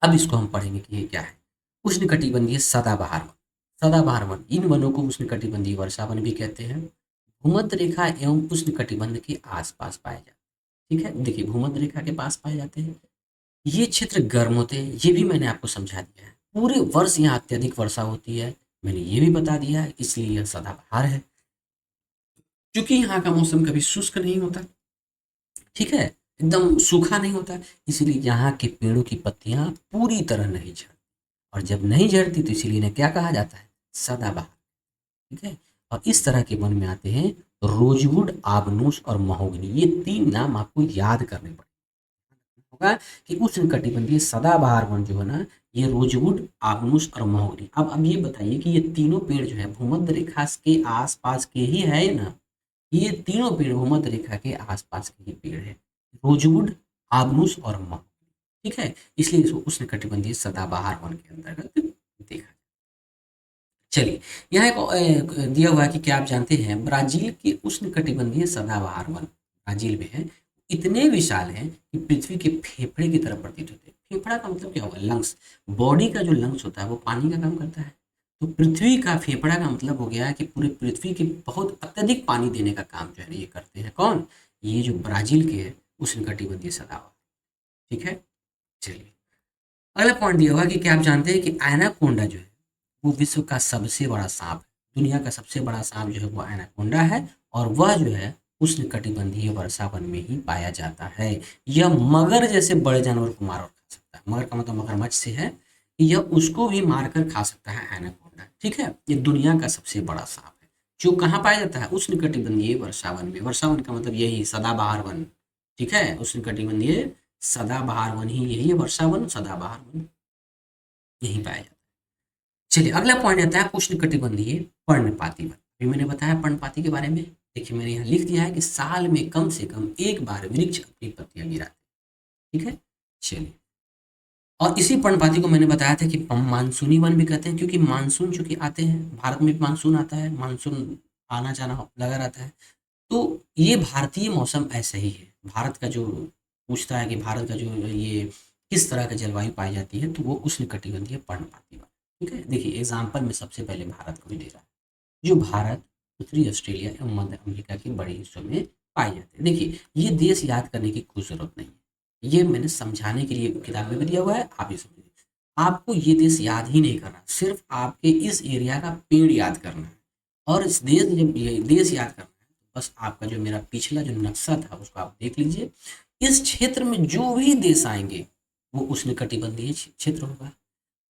अब इसको हम पढ़ेंगे कि ये क्या है। उष्णकटिबंधीय सदाबहार वन। सदाबहार वन, इन वनों को उष्णकटिबंधीय वर्षा वन भी कहते हैं। भूमध्य रेखा एवं उष्णकटिबंध के आसपास पाए जाते हैं। ठीक है, देखिए भूमध्य रेखा के पास पाए जाते हैं। ये क्षेत्र गर्म होते हैं, ये भी मैंने आपको समझा दिया है। पूरे वर्ष यहाँ अत्यधिक वर्षा होती है, मैंने ये भी बता दिया है, इसलिए यह सदाबहार है। क्योंकि यहाँ का मौसम कभी शुष्क नहीं होता, ठीक है, एकदम सूखा नहीं होता, इसलिए यहाँ के पेड़ों की पत्तियां पूरी तरह नहीं झड़ती, और जब नहीं झड़ती तो इसीलिए इन्हें क्या कहा जाता है, सदाबहार। ठीक है, और इस तरह के वन में आते हैं रोजवुड, आबनूस और महोगनी। ये तीन नाम आपको याद करने पड़ेंगे। होगा कि उष्णकटिबंधीय सदाबहार वन जो है ना, ये रोजवुड, आबनूस और महोगनी। अब ये बताइए कि ये तीनों पेड़ जो है भूमध्य रेखा के आसपास के ही है ना, ये तीनों पेड़ भूमध्य रेखा के आसपास के ही पेड़ है, रोजवुड, आबनूस और महोगनी। ठीक है, इसलिए इसको उष्णकटिबंधीय सदाबहार वन के अंतर्गत देखा। चलिए, यहाँ एक दिया हुआ है कि क्या आप जानते हैं ब्राजील के उष्णकटिबंधीय सदाबहार वन ब्राजील में है, इतने विशाल हैं कि पृथ्वी के फेफड़े की तरह प्रतीत होते हैं। फेफड़ा का मतलब क्या होगा, लंग्स। बॉडी का जो लंग्स होता है वो पानी का काम करता है, तो पृथ्वी का फेफड़ा का मतलब हो गया है कि पूरे पृथ्वी के बहुत अत्यधिक पानी देने का काम जो है ये करते हैं कौन, ये जो ब्राजील के उष्णकटिबंधीय सदाबहार। ठीक है, चलिए अगला पॉइंट दिया हुआ कि क्या आप जानते हैं कि एनाकोंडा जो है वो विश्व का सबसे बड़ा सांप है। दुनिया का सबसे बड़ा सांप जो है वो एनाकोंडा है, और वह जो है उष्णकटिबंधीय वर्षा वन में ही पाया जाता है। यह मगर जैसे बड़े जानवर को मार और खा सकता है, मगर का मतलब मगरमच्छ से है, यह उसको भी मारकर खा सकता है एनाकोंडा। ठीक है, ये दुनिया का सबसे बड़ा सांप है जो कहाँ पाया जाता है, उष्णकटिबंधीय वर्षा वन में। वर्षा वन का मतलब यही सदाबहार वन। ठीक है, उष्णकटिबंधीय सदाबहार वन ही यही है, वर्षा वन, सदाबहार वन यही पाया जाता है। चलिए अगला पॉइंट आता है उष्णकटिबंधीय पर्णपाती वन। अभी मैंने बताया पर्णपाती के बारे में, देखिए मैंने यहाँ लिख दिया है कि साल में कम से कम एक बार वृक्ष अपनी पत्तियां गिराते हैं। ठीक है, चलिए, और इसी पर्णपाती को मैंने बताया था कि मानसूनी वन भी कहते हैं, क्योंकि मानसून चूंकि आते हैं, भारत में मानसून आता है, मानसून आना जाना लगा रहता है। तो ये भारतीय मौसम ऐसा ही है। भारत का जो पूछता है कि भारत का जो ये किस तरह का जलवायु पाई जाती है, तो वो उष्णकटिबंधीय पर्णपाती वन। ठीक है, देखिए एग्जाम्पल में सबसे पहले भारत को ही दे रहा है, जो भारत, उत्तरी ऑस्ट्रेलिया एवं मध्य अमेरिका के बड़े हिस्सों में पाए जाते हैं। देखिए ये देश याद करने की कोई जरूरत नहीं है, ये मैंने समझाने के लिए किताब में भी दिया हुआ है, आप ये समझिए। आपको ये देश याद ही नहीं करना, सिर्फ आपके इस एरिया का पेड़ याद करना है, और इस देश जब ये देश याद करना है, तो बस आपका जो मेरा पिछला जो नक्शा था उसको आप देख लीजिए। इस क्षेत्र में जो भी देश आएंगे वो उष्णकटिबंधीय क्षेत्र होगा,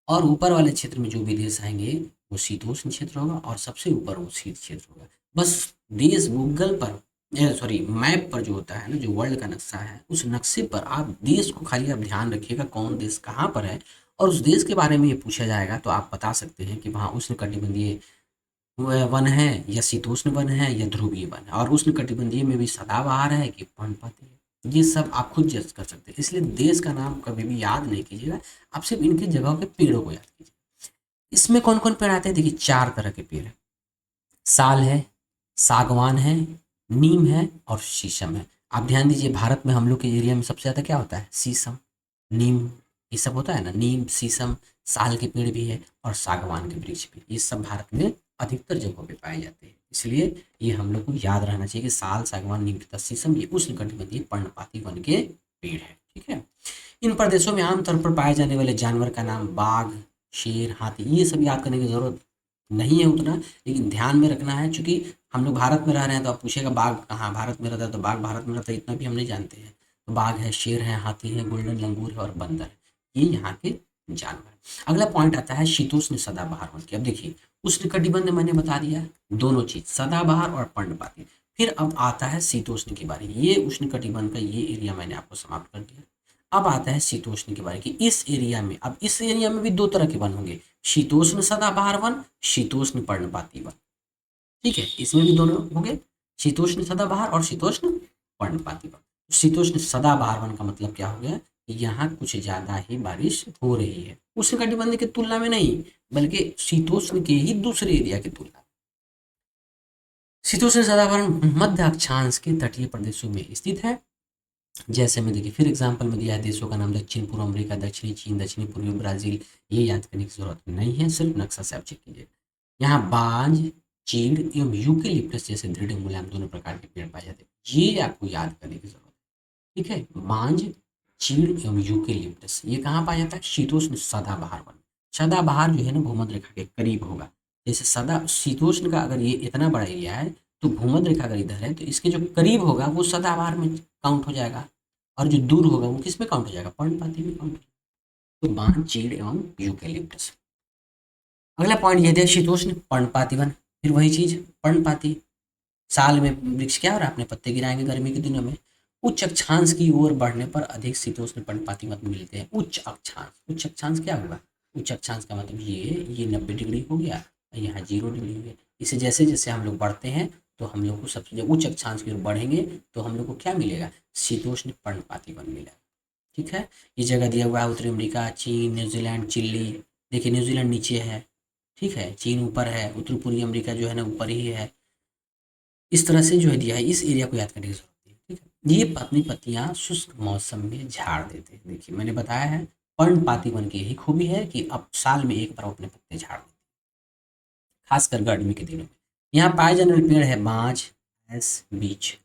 और ऊपर वाले क्षेत्र में जो भी देश आएंगे वो शीतोष्ण क्षेत्र होगा, और सबसे ऊपर वो शीत क्षेत्र होगा। बस देश गूगल पर, सॉरी मैप पर जो होता है ना, जो वर्ल्ड का नक्शा है, उस नक्शे पर आप देश को खाली आप ध्यान रखिएगा कौन देश कहाँ पर है, और उस देश के बारे में ये पूछा जाएगा तो आप बता सकते हैं कि वहाँ उष्णकटिबंधीय वन है या शीतोष्ण वन है या ध्रुवीय वन है, और उष्णकटिबंधीय में भी सदाबहार है कि पर्णपाती है, ये सब आप खुद जज कर सकते हैं। इसलिए देश का नाम कभी भी याद नहीं कीजिएगा, आप सिर्फ इनकी जगहों के पेड़ों को याद कीजिए। इसमें कौन कौन पेड़ आते हैं, देखिए चार तरह के पेड़ है, साल है, सागवान है, नीम है और शीशम है। आप ध्यान दीजिए भारत में हम लोग के एरिया में सबसे ज़्यादा क्या होता है, शीशम, नीम, ये सब होता है ना, नीम, शीशम, साल के पेड़ भी है और सागवान के वृक्ष भी, ये सब भारत में अधिकतर जगहों पे पाए जाते हैं। इसलिए ये हम लोग को याद रहना चाहिए कि साल, सागवान, नीम तथा शीशम ये उष्णकटिबंधीय पर्णपाती वन के पेड़ है। ठीक है, इन प्रदेशों में आमतौर पर पाए जाने वाले जानवर का नाम बाघ, शेर, हाथी, ये सब याद करने की जरूरत नहीं है उतना, लेकिन ध्यान में रखना है, क्योंकि हम लोग भारत में रह रहे हैं तो आप पूछेगा बाघ कहाँ भारत में रहता है, तो बाघ भारत में रहता है इतना भी हम नहीं जानते हैं। तो बाघ है, शेर है, हाथी है, गोल्डन लंगूर है और बंदर है, ये यहाँ के जानवर। अगला पॉइंट आता है शीतोष्ण सदाबहार वन की। अब देखिए उष्णकटिबंध मैंने बता दिया, दोनों चीज सदाबहार और पर्णपाती। फिर अब आता है शीतोष्ण की बारी, ये उष्णकटिबंध का ये एरिया मैंने आपको समाप्त कर दिया। अब आता है शीतोष्ण की बारी की, इस एरिया में, अब इस एरिया में भी दो तरह के वन होंगे, शीतोष्ण सदाबहार वन, शीतोष्ण पर्णपाती वन। ठीक है, इसमें भी दोनों होंगे, शीतोष्ण सदाबहार और शीतोष्ण पर्णपाती वन। शीतोष्ण सदाबहार वन का मतलब क्या हो गया, यहाँ कुछ ज़्यादा ही बारिश हो रही है, उष्णकटिबंध की तुलना में नहीं, बल्कि शीतोष्ण के ही दूसरे एरिया की तुलना। शीतोष्ण सदाहरण मध्य अक्षांश के तटीय प्रदेशों में स्थित है। जैसे में देखिए फिर एग्जांपल में दिया है देशों का नाम, दक्षिण पूर्व अमेरिका, दक्षिणी चीन, दक्षिणी पूर्वी ब्राजील। ये याद करने की जरूरत नहीं है, सिर्फ नक्शा से आप चेक कीजिए। यहाँ बांज, चीड़ एवं यूकेलिप्टस जैसे दृढ़ मुलायम दोनों प्रकार के पेड़ पाए जाते हैं, ये आपको याद करने की जरूरत है। ठीक है, बांज, चीड़ एवं यूकेलिप्टस ये कहाँ पाया जाता है? शीतोष्ण सदाबहार वन। सदाबहार जो है ना भूमध्य रेखा के करीब होगा। जैसे सदा शीतोष्ण का अगर ये इतना बड़ा एरिया है तो भूमध्य रेखा अगर इधर है तो इसके जो करीब होगा वो सदाबहार में काउंट हो जाएगा, और जो दूर होगा वो किस में काउंट हो जाएगा? पर्णपाती में काउंट हो जाएगा। तो बांज, चीड़ एवं यूकेलिप्टस। अगला पॉइंट ये दिया शीतोष्ण पर्णपाती वन। फिर वही चीज पर्णपाती, साल में वृक्ष क्या हो रहा है? अपने पत्ते गिराएंगे गर्मी के दिनों में। उच्च अक्षांश की ओर बढ़ने पर अधिक शीतोष्ण पर्णपाती वन मिलते हैं। उच्च अक्षांश, उच्च अक्षांश क्या होगा? उच्च अक्षांश का मतलब ये 90 डिग्री हो गया, यहाँ 0 डिग्री हो गया। इसे जैसे जैसे हम लोग बढ़ते हैं तो हम लोग को सबसे जब उच्च अक्षांश की ओर बढ़ेंगे तो हम लोग को क्या मिलेगा? शीतोष्ण पर्णपाती वन मिलेगा। ठीक है, ये जगह दिया हुआ है उत्तरी अमेरिका, चीन, न्यूजीलैंड, चिल्ली। देखिए न्यूजीलैंड नीचे है, ठीक है, चीन ऊपर है, उत्तर पूर्वी अमेरिका जो है ना ऊपर ही है। इस तरह से जो है दिया है, इस एरिया को याद करने की जरूरत है। ठीक है, ये अपनी पत्तियां शुष्क मौसम में झाड़ देते हैं। देखिए मैंने बताया है पर्णपाती वन की यही खूबी है कि अब साल में एक बार वो अपने पत्ते झाड़ देते हैं, खासकर गर्मी के दिनों में। यहाँ पाए जाने वाले पेड़ है बांज, भैंस, बीच,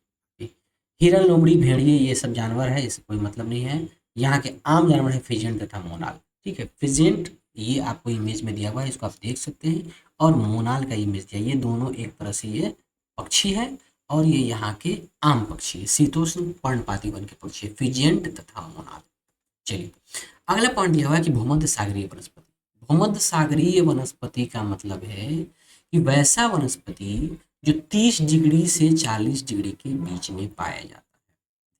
हिरन, लोमड़ी, भेड़िए, ये सब जानवर है, इससे कोई मतलब नहीं है। यहाँ के आम जानवर है फिजेंट तथा मोनाल। ठीक है, फिजेंट ये आपको इमेज में दिया हुआ है, इसको आप देख सकते हैं, और मोनाल का इमेज दिया है। ये दोनों एक तरह से ये पक्षी है, और ये यहाँ के आम पक्षी है, शीतोष्ण पर्णपाती वन के पक्षी है, फिजेंट तथा मोनाल। चलिए अगला पॉइंट दिया हुआ है कि भूमध्य सागरीय वनस्पति। भूमध्य सागरीय वनस्पति का मतलब है कि वैसा वनस्पति जो 30 डिग्री से 40 डिग्री के बीच में पाया जाता है।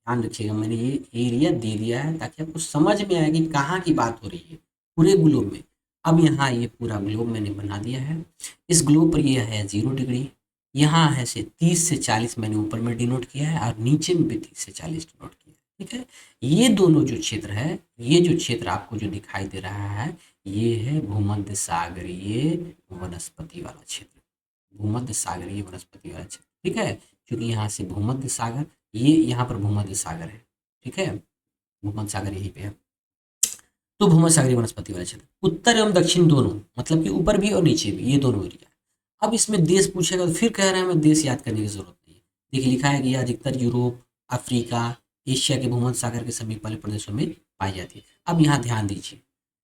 ध्यान रखिएगा, मैंने ये एरिया दे दिया है ताकि आपको समझ में आए कि कहाँ की बात हो रही है पूरे ग्लोब में। अब यहाँ ये पूरा ग्लोब मैंने बना दिया है। इस ग्लोब पर ये है 0 डिग्री, यहाँ है से 30 से 40 मैंने ऊपर में डिनोट किया है, और नीचे में भी 30 से 40 डिनोट किया है। ठीक है, ये दोनों जो क्षेत्र है, ये जो क्षेत्र आपको जो दिखाई दे रहा है, ये है भूमध्य सागरीय वनस्पति वाला क्षेत्र। भूमध्य सागरीय वनस्पति वाला क्षेत्र, ठीक है, क्योंकि यहाँ से भूमध्य सागर, ये यहाँ पर भूमध्य सागर है। ठीक है, भूमध्य सागर यहीं पे है, तो भूमध्य सागरीय वनस्पति वाला क्षेत्र। उत्तर एवं दक्षिण दोनों, मतलब कि ऊपर भी और नीचे भी, ये दोनों एरिया। अब इसमें देश पूछेगा तो फिर कह रहे हैं हमें देश याद करने की जरूरत नहीं है। देखिए लिखा है कि यह अधिकतर यूरोप, अफ्रीका, एशिया के भूमध्य सागर के समीप वाले प्रदेशों में पाई जाती है। अब यहाँ ध्यान दीजिए,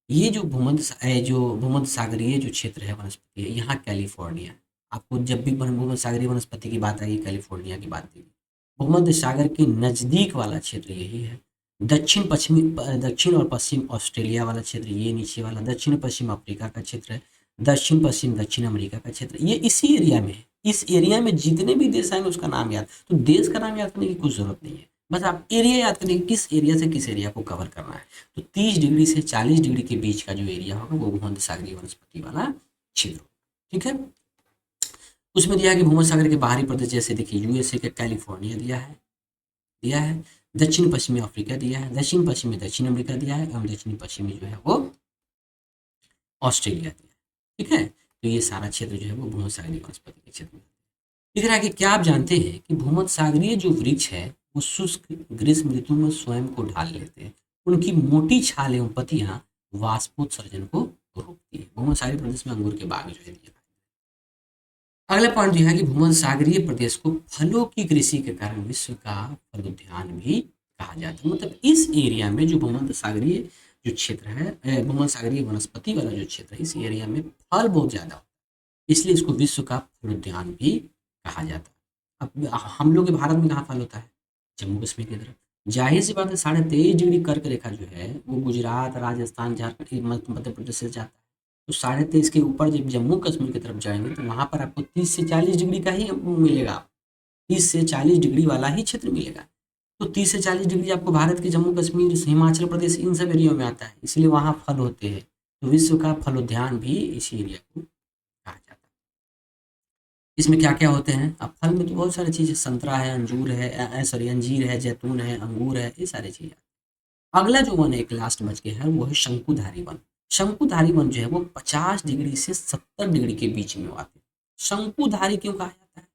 ये जो भूमध्य सागरीय जो क्षेत्र है वनस्पति है, यहाँ कैलिफोर्निया, आपको जब भी भूमध्य सागरीय वनस्पति की बात आएगी कैलिफोर्निया की बात आएगी। भूमध्य सागर के नजदीक वाला क्षेत्र यही है। दक्षिण और पश्चिम ऑस्ट्रेलिया वाला क्षेत्र ये नीचे वाला, दक्षिण पश्चिम अफ्रीका का क्षेत्र है, दक्षिण पश्चिम दक्षिण अमेरिका का क्षेत्र ये इसी एरिया में है। इस एरिया में जितने भी देश आएंगे उसका नाम याद, तो देश का नाम याद करने की कुछ जरूरत नहीं है, बस आप एरिया याद करने की, किस एरिया से किस एरिया को कवर करना है। तो 30 डिग्री से 40 डिग्री के बीच का जो एरिया होगा वो भूमध्य सागरीय वनस्पति वाला क्षेत्र। ठीक है, उसमें दिया है कि भूमध्य सागर के बाहरी प्रदेश, जैसे देखिए यूएसए के कैलिफोर्निया दिया है, दक्षिण पश्चिमी अफ्रीका दिया है, दक्षिण पश्चिमी दक्षिण अमेरिका दिया है, और दक्षिण पश्चिमी जो है वो ऑस्ट्रेलिया दिया है। ठीक है, तो ये सारा क्षेत्र जो है वो भूमध्य सागरीय वनस्पति के क्षेत्र में दिख रहा है। कि क्या आप जानते हैं कि भूमध्य सागरीय जो वृक्ष है वो शुष्क ग्रीष्म ऋतु में स्वयं को ढाल लेते हैं। उनकी मोटी छाल एवं पत्तियां वाष्पोत्सर्जन को रोकती है। भूमध्य सागरीय प्रदेश में अंगूर के बाग जो है दिया। अगला पॉइंट यह है कि भूमध्य सागरीय प्रदेश को फलों की कृषि के कारण विश्व का फलोद्यान भी कहा जाता है। मतलब इस एरिया में जो भूमध्य सागरीय जो क्षेत्र है, भूमध्य सागरीय वनस्पति वाला जो क्षेत्र है, इस एरिया में फल बहुत ज्यादा होता है, इसलिए इसको विश्व का फलोद्यान भी कहा जाता है। अब हम लोग के भारत में कहाँ फल होता है? जम्मू कश्मीर की तरफ। जाहिर सी बात है 23.5 डिग्री कर्क रेखा जो है वो गुजरात, राजस्थान, झारखंड, मध्य प्रदेश से जाता है। तो 23.5 के ऊपर जब जम्मू कश्मीर की तरफ जाएंगे तो वहां पर आपको 30 से 40 डिग्री का ही मिलेगा, 30 से 40 डिग्री वाला ही क्षेत्र मिलेगा। तो 30 से 40 डिग्री आपको भारत के जम्मू कश्मीर, हिमाचल प्रदेश, इन सब एरिया में आता है, इसलिए वहाँ फल होते हैं। तो विश्व का फलोद्यान भी इसी एरिया को कहा जाता है। इसमें क्या क्या होते हैं? अब फल में तो बहुत सारी चीज़ें, संतरा है, अंजूर है, सॉरी अंजीर है, जैतून है, अंगूर है, ये सारी चीज़ें। अगला जो वन है एक लास्ट बच गया है वो है शंकुधारी वन। शंकुधारी वन जो है वो 50 डिग्री से 70 डिग्री के बीच में आते हैं। शंकुधारी क्यों कहा जाता है?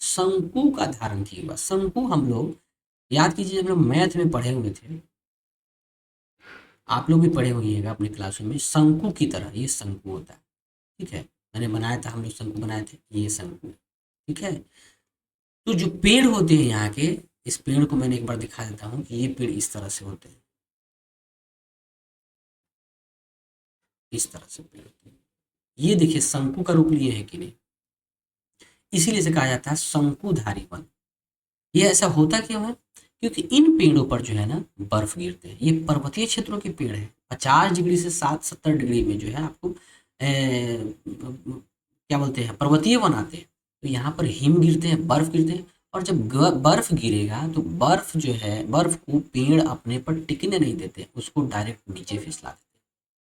शंकु का धारण किया हुआ। शंकु हम लोग याद कीजिए, हम लोग मैथ में पढ़े हुए थे, आप लोग भी पढ़े होइएगा अपने क्लासों में, शंकु की तरह ये शंकु होता है। ठीक है, मैंने बनाया था, हम लोग शंकु बनाए थे, ये शंकु। ठीक है, तो जो पेड़ होते हैं यहाँ के, इस पेड़ को मैंने एक बार दिखा देता हूँ कि ये पेड़ इस तरह से होते हैं, इस तरह से पेड़ होते हैं। ये देखिए शंकु का रूप लिए है कि नहीं, इसीलिए से कहा जाता है शंकुधारी वन। ये ऐसा होता क्यों है? क्योंकि इन पेड़ों पर जो है ना बर्फ गिरते हैं। ये पर्वतीय क्षेत्रों के पेड़ हैं। 50 डिग्री से 60-70 डिग्री में जो है आपको क्या बोलते हैं, पर्वतीय वन आते हैं। तो यहाँ पर हिम गिरते हैं, बर्फ गिरते हैं। और जब बर्फ गिरेगा तो बर्फ जो है, बर्फ को पेड़ अपने पर टिकने नहीं देते, उसको डायरेक्ट नीचे फिसला देते हैं।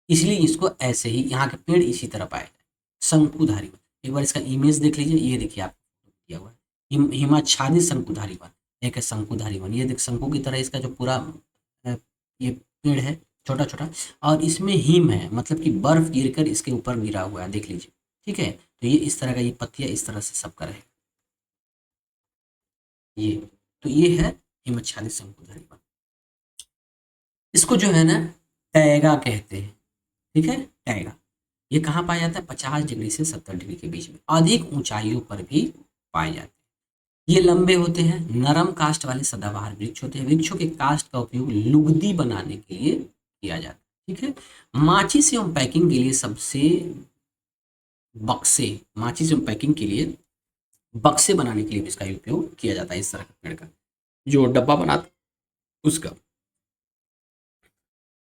इसलिए इसको ऐसे ही यहाँ के पेड़ इसी तरह पाए जाए, शंकुधारी वन। एक बार इसका इमेज देख लीजिए, ये देखिए आपको दिया हुआ है हिमाच्छादित शंकुधारी वन। एक है शंकुधारी वन, ये देख शंकु की तरह इसका जो पूरा ये पेड़ है छोटा छोटा, और इसमें हिम है, मतलब कि बर्फ गिरकर इसके ऊपर गिरा हुआ है, देख लीजिए। ठीक है, तो ये इस तरह का, ये पत्तियां इस तरह से सबका रहे, ये तो ये है हिमाच्छादित शंकुधारी वन। इसको जो है ना टैगा कहते हैं। ठीक है, टैगा। ये कहाँ पाया जाता है? 50 डिग्री से 70 डिग्री के बीच में, अधिक ऊंचाइयों पर भी पाए जाते हैं। ये लंबे होते हैं, नरम कास्ट वाले सदाबहार वृक्ष होते हैं। वृक्षों के कास्ट का उपयोग लुगदी बनाने के लिए किया जाता है। ठीक है, माचिस एवं पैकिंग के लिए सबसे बक्से, माचिस एवं पैकिंग के लिए बक्से बनाने के लिए भी इसका उपयोग किया जाता है। इस तरह का पेड़ का जो डब्बा बनाता उसका।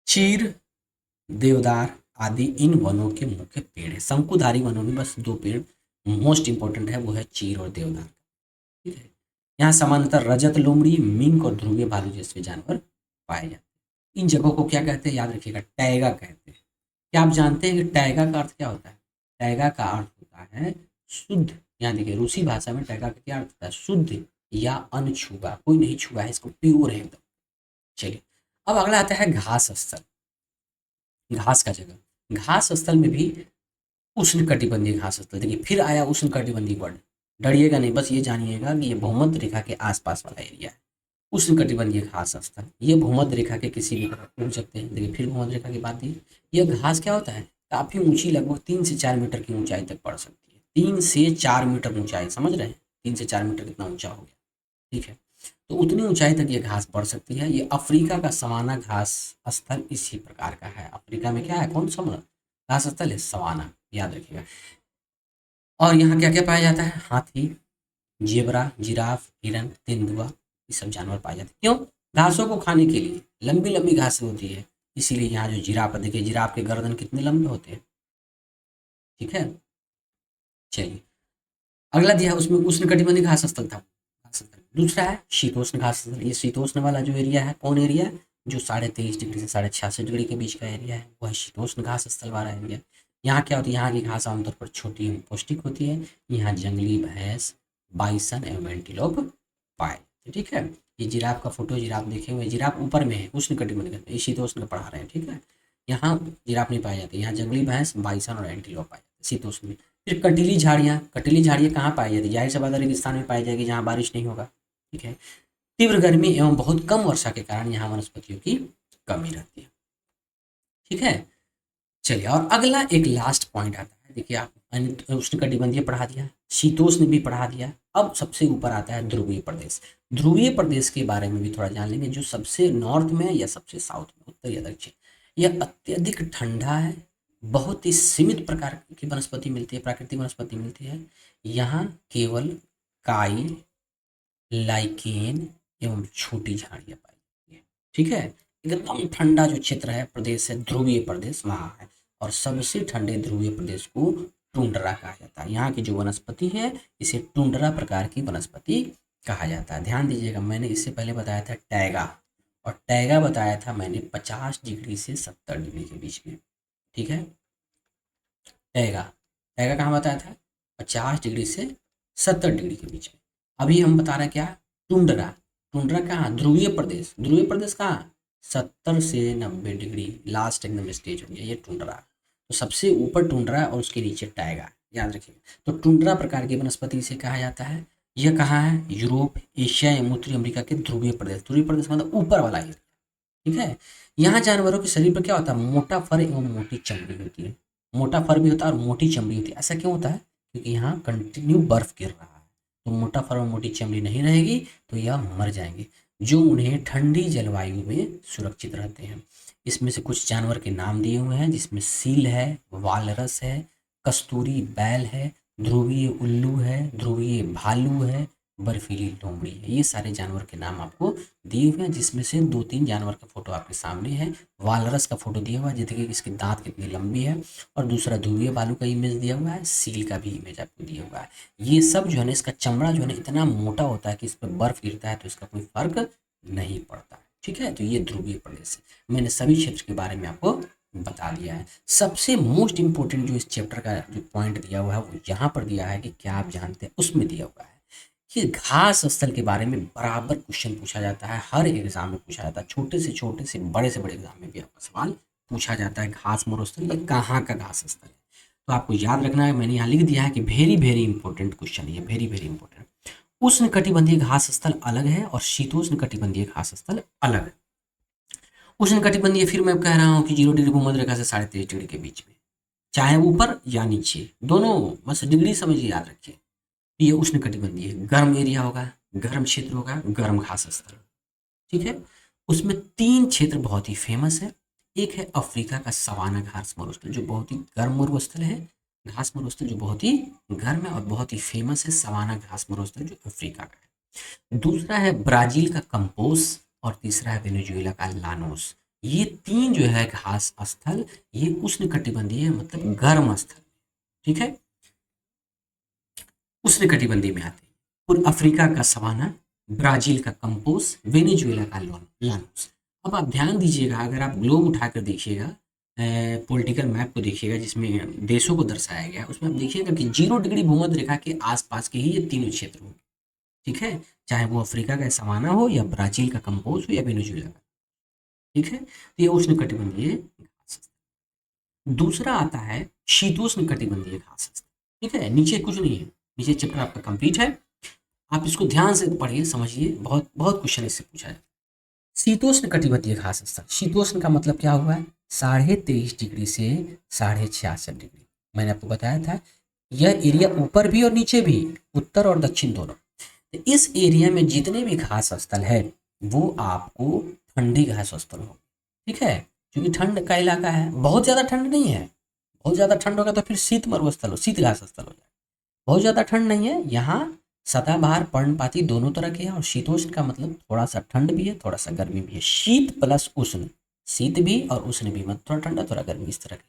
चीर, देवदार आदि इन वनों के मुख्य पेड़ है। शंकुधारी वनों में बस दो पेड़ मोस्ट इंपॉर्टेंट है, वो है चीर और देवदार। ठीक है, यहाँ सामान्यतः रजत लोमड़ी, मिंक और ध्रुवीय भालू जैसे जानवर पाए जाते हैं। इन जगहों को क्या कहते हैं? याद रखिएगा, टैगा कहते हैं। क्या आप जानते हैं कि टैगा का अर्थ क्या होता है? टैगा का अर्थ होता है शुद्ध। यहाँ देखिए, रूसी भाषा में टैगा का क्या अर्थ होता है? शुद्ध या अनछुआ, कोई नहीं छुआ है इसको, प्योर है एकदम। चलिए, अब अगला आता है घास स्थल। घास का जगह, घास स्थल में भी उष्ण कटिबंधीय घास स्थल। देखिए फिर आया उष्ण कटिबंधीय वर्ड, डरिएगा नहीं, बस ये जानिएगा कि ये भूमध्य रेखा के आसपास वाला एरिया है। उष्ण कटिबंधीय घास स्थल, ये भूमध्य रेखा के किसी भी तरफ उग सकते हैं। देखिए फिर भूमध्य रेखा की बात दी। यह घास क्या होता है? काफी ऊंची, लगभग 3 से 4 मीटर की ऊंचाई तक बढ़ सकती है। 3 से 4 मीटर ऊंचाई, समझ रहे हैं? 3 से 4 मीटर कितना ऊंचा हो गया। ठीक है, तो उतनी ऊंचाई तक ये घास बढ़ सकती है। ये अफ्रीका का सवाना घास स्थल इसी प्रकार का है। अफ्रीका में क्या है, कौन सा घास स्थल है? सवाना, याद रखिएगा। और यहाँ क्या क्या पाया जाता है? हाथी, जेबरा, जिराफ, हिरन, तेंदुआ, ये सब जानवर पाए जाते हैं। क्यों? घासों को खाने के लिए। लंबी लंबी घासें होती है, इसीलिए यहाँ जो जिराफ है, देखिए जिराफ के गर्दन कितने लंबे होते हैं। ठीक है, चलिए अगला दिया उसमें उष्ण कटिबंधीय घास स्थल था। घास स्थल दूसरा है शीतोष्ण घास स्थल। ये शीतोष्ण वाला जो एरिया है, कौन एरिया है? जो 23.5 डिग्री से 66 डिग्री के बीच का एरिया है, वो है शीतोष्ण घास स्थल वाला एरिया। यहाँ क्या होती है? यहाँ की घास आमतौर पर छोटी एवं पौष्टिक होती है। यहाँ जंगली भैंस, बाइसन एवं एंटीलोप पाए जाते हैं। ठीक है, ये जिराफ का फोटो, जिराफ देखे हुए, जिराफ ऊपर में है उष्ण कटिबंधीय में, ये शीतोष्ण का पढ़ा रहे हैं। ठीक है, यहाँ जिराफ नहीं पाए जाते, यहाँ जंगली भैंस, बाइसन और एंटीलोप पाए जाते हैं शीतोष्ण में। फिर कटीली झाड़ियाँ, कटीली झाड़ियाँ कहाँ पाई जाती है? जाहिर सी बात है रेगिस्तान में पाई जाएगी, जहाँ बारिश नहीं होगा। ठीक है, तीव्र गर्मी एवं बहुत कम वर्षा के कारण यहाँ वनस्पतियों की कमी रहती है। ठीक है, चलिए और अगला एक लास्ट पॉइंट आता है। देखिए आप उष्ण कटिबंधीय पढ़ा दिया, शीतोष्ण भी पढ़ा दिया, अब सबसे ऊपर आता है ध्रुवीय प्रदेश। ध्रुवीय प्रदेश के बारे में भी थोड़ा जान लेंगे, जो सबसे नॉर्थ में है या सबसे साउथ में, उत्तर या दक्षिण। यह अत्यधिक ठंडा है, बहुत ही सीमित प्रकार की वनस्पति मिलती है, प्राकृतिक वनस्पति मिलती है। यहाँ केवल काई, लाइकेन एवं छोटी झाड़ियाँ पाई जाती है। ठीक है, एकदम ठंडा जो क्षेत्र है, प्रदेश है, ध्रुवीय प्रदेश वहाँ है। और सबसे ठंडे ध्रुवीय प्रदेश को टुंड्रा कहा जाता है। यहाँ की जो वनस्पति है, इसे टुंड्रा प्रकार की वनस्पति कहा जाता है। ध्यान दीजिएगा, मैंने इससे पहले बताया था टैगा, और टैगा बताया था मैंने 50 डिग्री से 70 डिग्री के बीच में। ठीक है, टैगा, टैगा कहाँ बताया था? 50 डिग्री से 70 डिग्री के बीच में। अभी हम बता रहे हैं क्या? टुंड्रा। टुंड्रा कहाँ? ध्रुवीय प्रदेश। ध्रुवीय प्रदेश कहाँ? 70 से 90 डिग्री लास्ट एकदम स्टेज हो गया ये टुंड्रा। तो सबसे ऊपर टुंड्रा और उसके नीचे टाइगा, याद रखिए। तो टुंड्रा प्रकार की वनस्पति से कहा जाता है। यह कहाँ है? यूरोप, एशिया एवं उत्तरी अमेरिका के ध्रुवीय प्रदेश। ध्रुवीय प्रदेश मतलब ऊपर वाला एरिया, ठीक है। यहाँ जानवरों के शरीर पर क्या होता है? मोटा फर एवं मोटी चमड़ी होती है। मोटा फर भी होता है और मोटी चमड़ी होती है। ऐसा क्यों होता है? क्योंकि यहाँ कंटिन्यू बर्फ गिर रहा है, तो मोटा फर और मोटी चमड़ी नहीं रहेगी तो यह मर जाएंगे, जो उन्हें ठंडी जलवायु में सुरक्षित रहते हैं। इसमें से कुछ जानवर के नाम दिए हुए हैं, जिसमें सील है, वालरस है, कस्तूरी बैल है, ध्रुवीय उल्लू है, ध्रुवीय भालू है, बर्फीली लोमड़ी है। ये सारे जानवर के नाम आपको दिए हुए हैं, जिसमें से 2-3 जानवर का फोटो आपके सामने है। वालरस का फोटो दिया हुआ है, जिसकी इसकी दांत कितनी लंबी है, और दूसरा ध्रुवीय भालू का इमेज दिया हुआ है, सील का भी इमेज आपको दिया हुआ है। ये सब जो है ना, इसका चमड़ा जो है ना इतना मोटा होता है कि इस पर बर्फ गिरता है तो इसका कोई फर्क नहीं पड़ता, ठीक है। तो ये ध्रुवीय प्रदेश है। मैंने सभी क्षेत्र के बारे में आपको बता दिया है। सबसे मोस्ट इंपॉर्टेंट जो इस चैप्टर का जो पॉइंट दिया हुआ है वो यहाँ पर दिया है कि क्या आप जानते हैं, उसमें दिया हुआ है कि घास स्थल के बारे में बराबर क्वेश्चन पूछा जाता है, हर एग्जाम में पूछा जाता है, छोटे से बड़े एग्जाम में भी आपका सवाल पूछा जाता है। घास मरुस्थल ये कहाँ का घास स्थल है? तो आपको याद रखना है, मैंने यहाँ लिख दिया है कि वेरी इंपॉर्टेंट क्वेश्चन है, वेरी इंपॉर्टेंट। उष्ण कटिबंधीय घास स्थल अलग है और शीतोष्ण कटिबंधीय घास स्थल अलग है। उष्ण कटिबंधीय फिर मैं कह रहा हूँ कि 0 डिग्री भूमध्य रेखा से 23.5 डिग्री के बीच में, चाहे ऊपर या नीचे, दोनों बस डिग्री समझिए, याद रखिए। ये उष्ण कटिबंधीय गर्म एरिया होगा, गर्म क्षेत्र होगा, गर्म घास स्थल, ठीक है। उसमें 3 क्षेत्र बहुत ही फेमस है। एक है अफ्रीका का सवाना घास मरुस्थल, जो बहुत ही गर्म मरुस्थल है, घास मरुस्थल जो बहुत ही गर्म है और बहुत ही फेमस है, सवाना घास मरुस्थल जो अफ्रीका का है। दूसरा है ब्राजील का कंपोस और तीसरा है वेनेजुएला का लानोस। ये 3 जो है घास स्थल, ये उष्ण कटिबंधीय मतलब गर्म स्थल, ठीक है, उष्ण कटिबंधीय में आते हैं। और अफ्रीका का सवाना, ब्राजील का कंपोस, वेनेजुएला का लानोस। अब आप ध्यान दीजिएगा, अगर आप ग्लोब उठाकर देखिएगा, पॉलिटिकल मैप को देखिएगा जिसमें देशों को दर्शाया गया है, उसमें आप देखिएगा कि 0 डिग्री भूमध्य रेखा के आसपास के ही ये तीनों क्षेत्र होंगे, ठीक है, चाहे वो अफ्रीका का सवाना हो या ब्राजील का कंपोज हो या वेनेजुएला का, ठीक है। तो ये उष्ण कटिबंधीय घास स्थल। दूसरा आता है शीतोष्ण कटिबंधीय घास स्थल, ठीक है। नीचे कुछ नहीं है, नीचे चैप्टर आपका कंप्लीट है, आप इसको ध्यान से पढ़िए, समझिए, बहुत क्वेश्चन इससे पूछा है। शीतोष्ण कटिबंधीय घास स्थल, शीतोष्ण का मतलब क्या हुआ है? 23.5 डिग्री से 66.5 डिग्री। मैंने आपको बताया था यह एरिया ऊपर भी और नीचे भी, उत्तर और दक्षिण दोनों। तो इस एरिया में जितने भी घास स्थल है वो आपको ठंडी घास स्थल हो, ठीक है, क्योंकि ठंड का इलाका है, बहुत ज़्यादा ठंड नहीं है। बहुत ज़्यादा ठंड होगा तो फिर शीत मरुस्थल हो, शीत घास स्थल हो जाएगा। बहुत ज़्यादा ठंड नहीं है यहाँ, सदाबहार पर्णपाती दोनों तरह के हैं, और शीतोष्ण का मतलब थोड़ा सा ठंड भी है, थोड़ा सा गर्मी भी है। शीत प्लस उष्ण, शीत भी और उष्ण भी, मतलब थोड़ा ठंडा थोड़ा गर्मी, इस तरह के।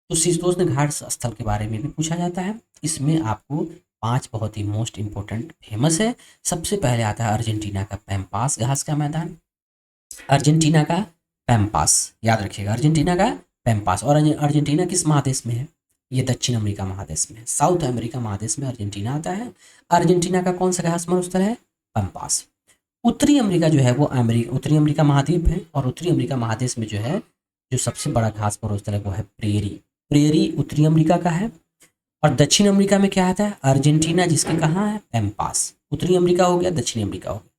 तो शीतोष्ण घास स्थल के बारे में भी पूछा जाता है। इसमें आपको 5 बहुत ही मोस्ट इंपॉर्टेंट फेमस है। सबसे पहले आता है अर्जेंटीना का पैम्पास घास का मैदान, अर्जेंटीना का पैम्पास, याद रखिएगा, अर्जेंटीना का पैम्पास। और अर्जेंटीना किस महादेश में है? ये दक्षिण अमेरिका महादेश में है, साउथ अमेरिका महादेश में अर्जेंटीना आता है। अर्जेंटीना का कौन सा घास मरुस्थल है? पैम्पास। उत्तरी अमेरिका जो है वो उत्तरी अमेरिका महाद्वीप है, और उत्तरी अमेरिका महादेश में जो है, जो सबसे बड़ा घास मरुस्थल है वो है प्रेरी। प्रेरी उत्तरी अमेरिका का है। और दक्षिण अमेरिका में क्या आता है? अर्जेंटीना, जिसके कहाँ है? पैम्पास। उत्तरी अमेरिका हो गया, दक्षिणी अमेरिका हो गया।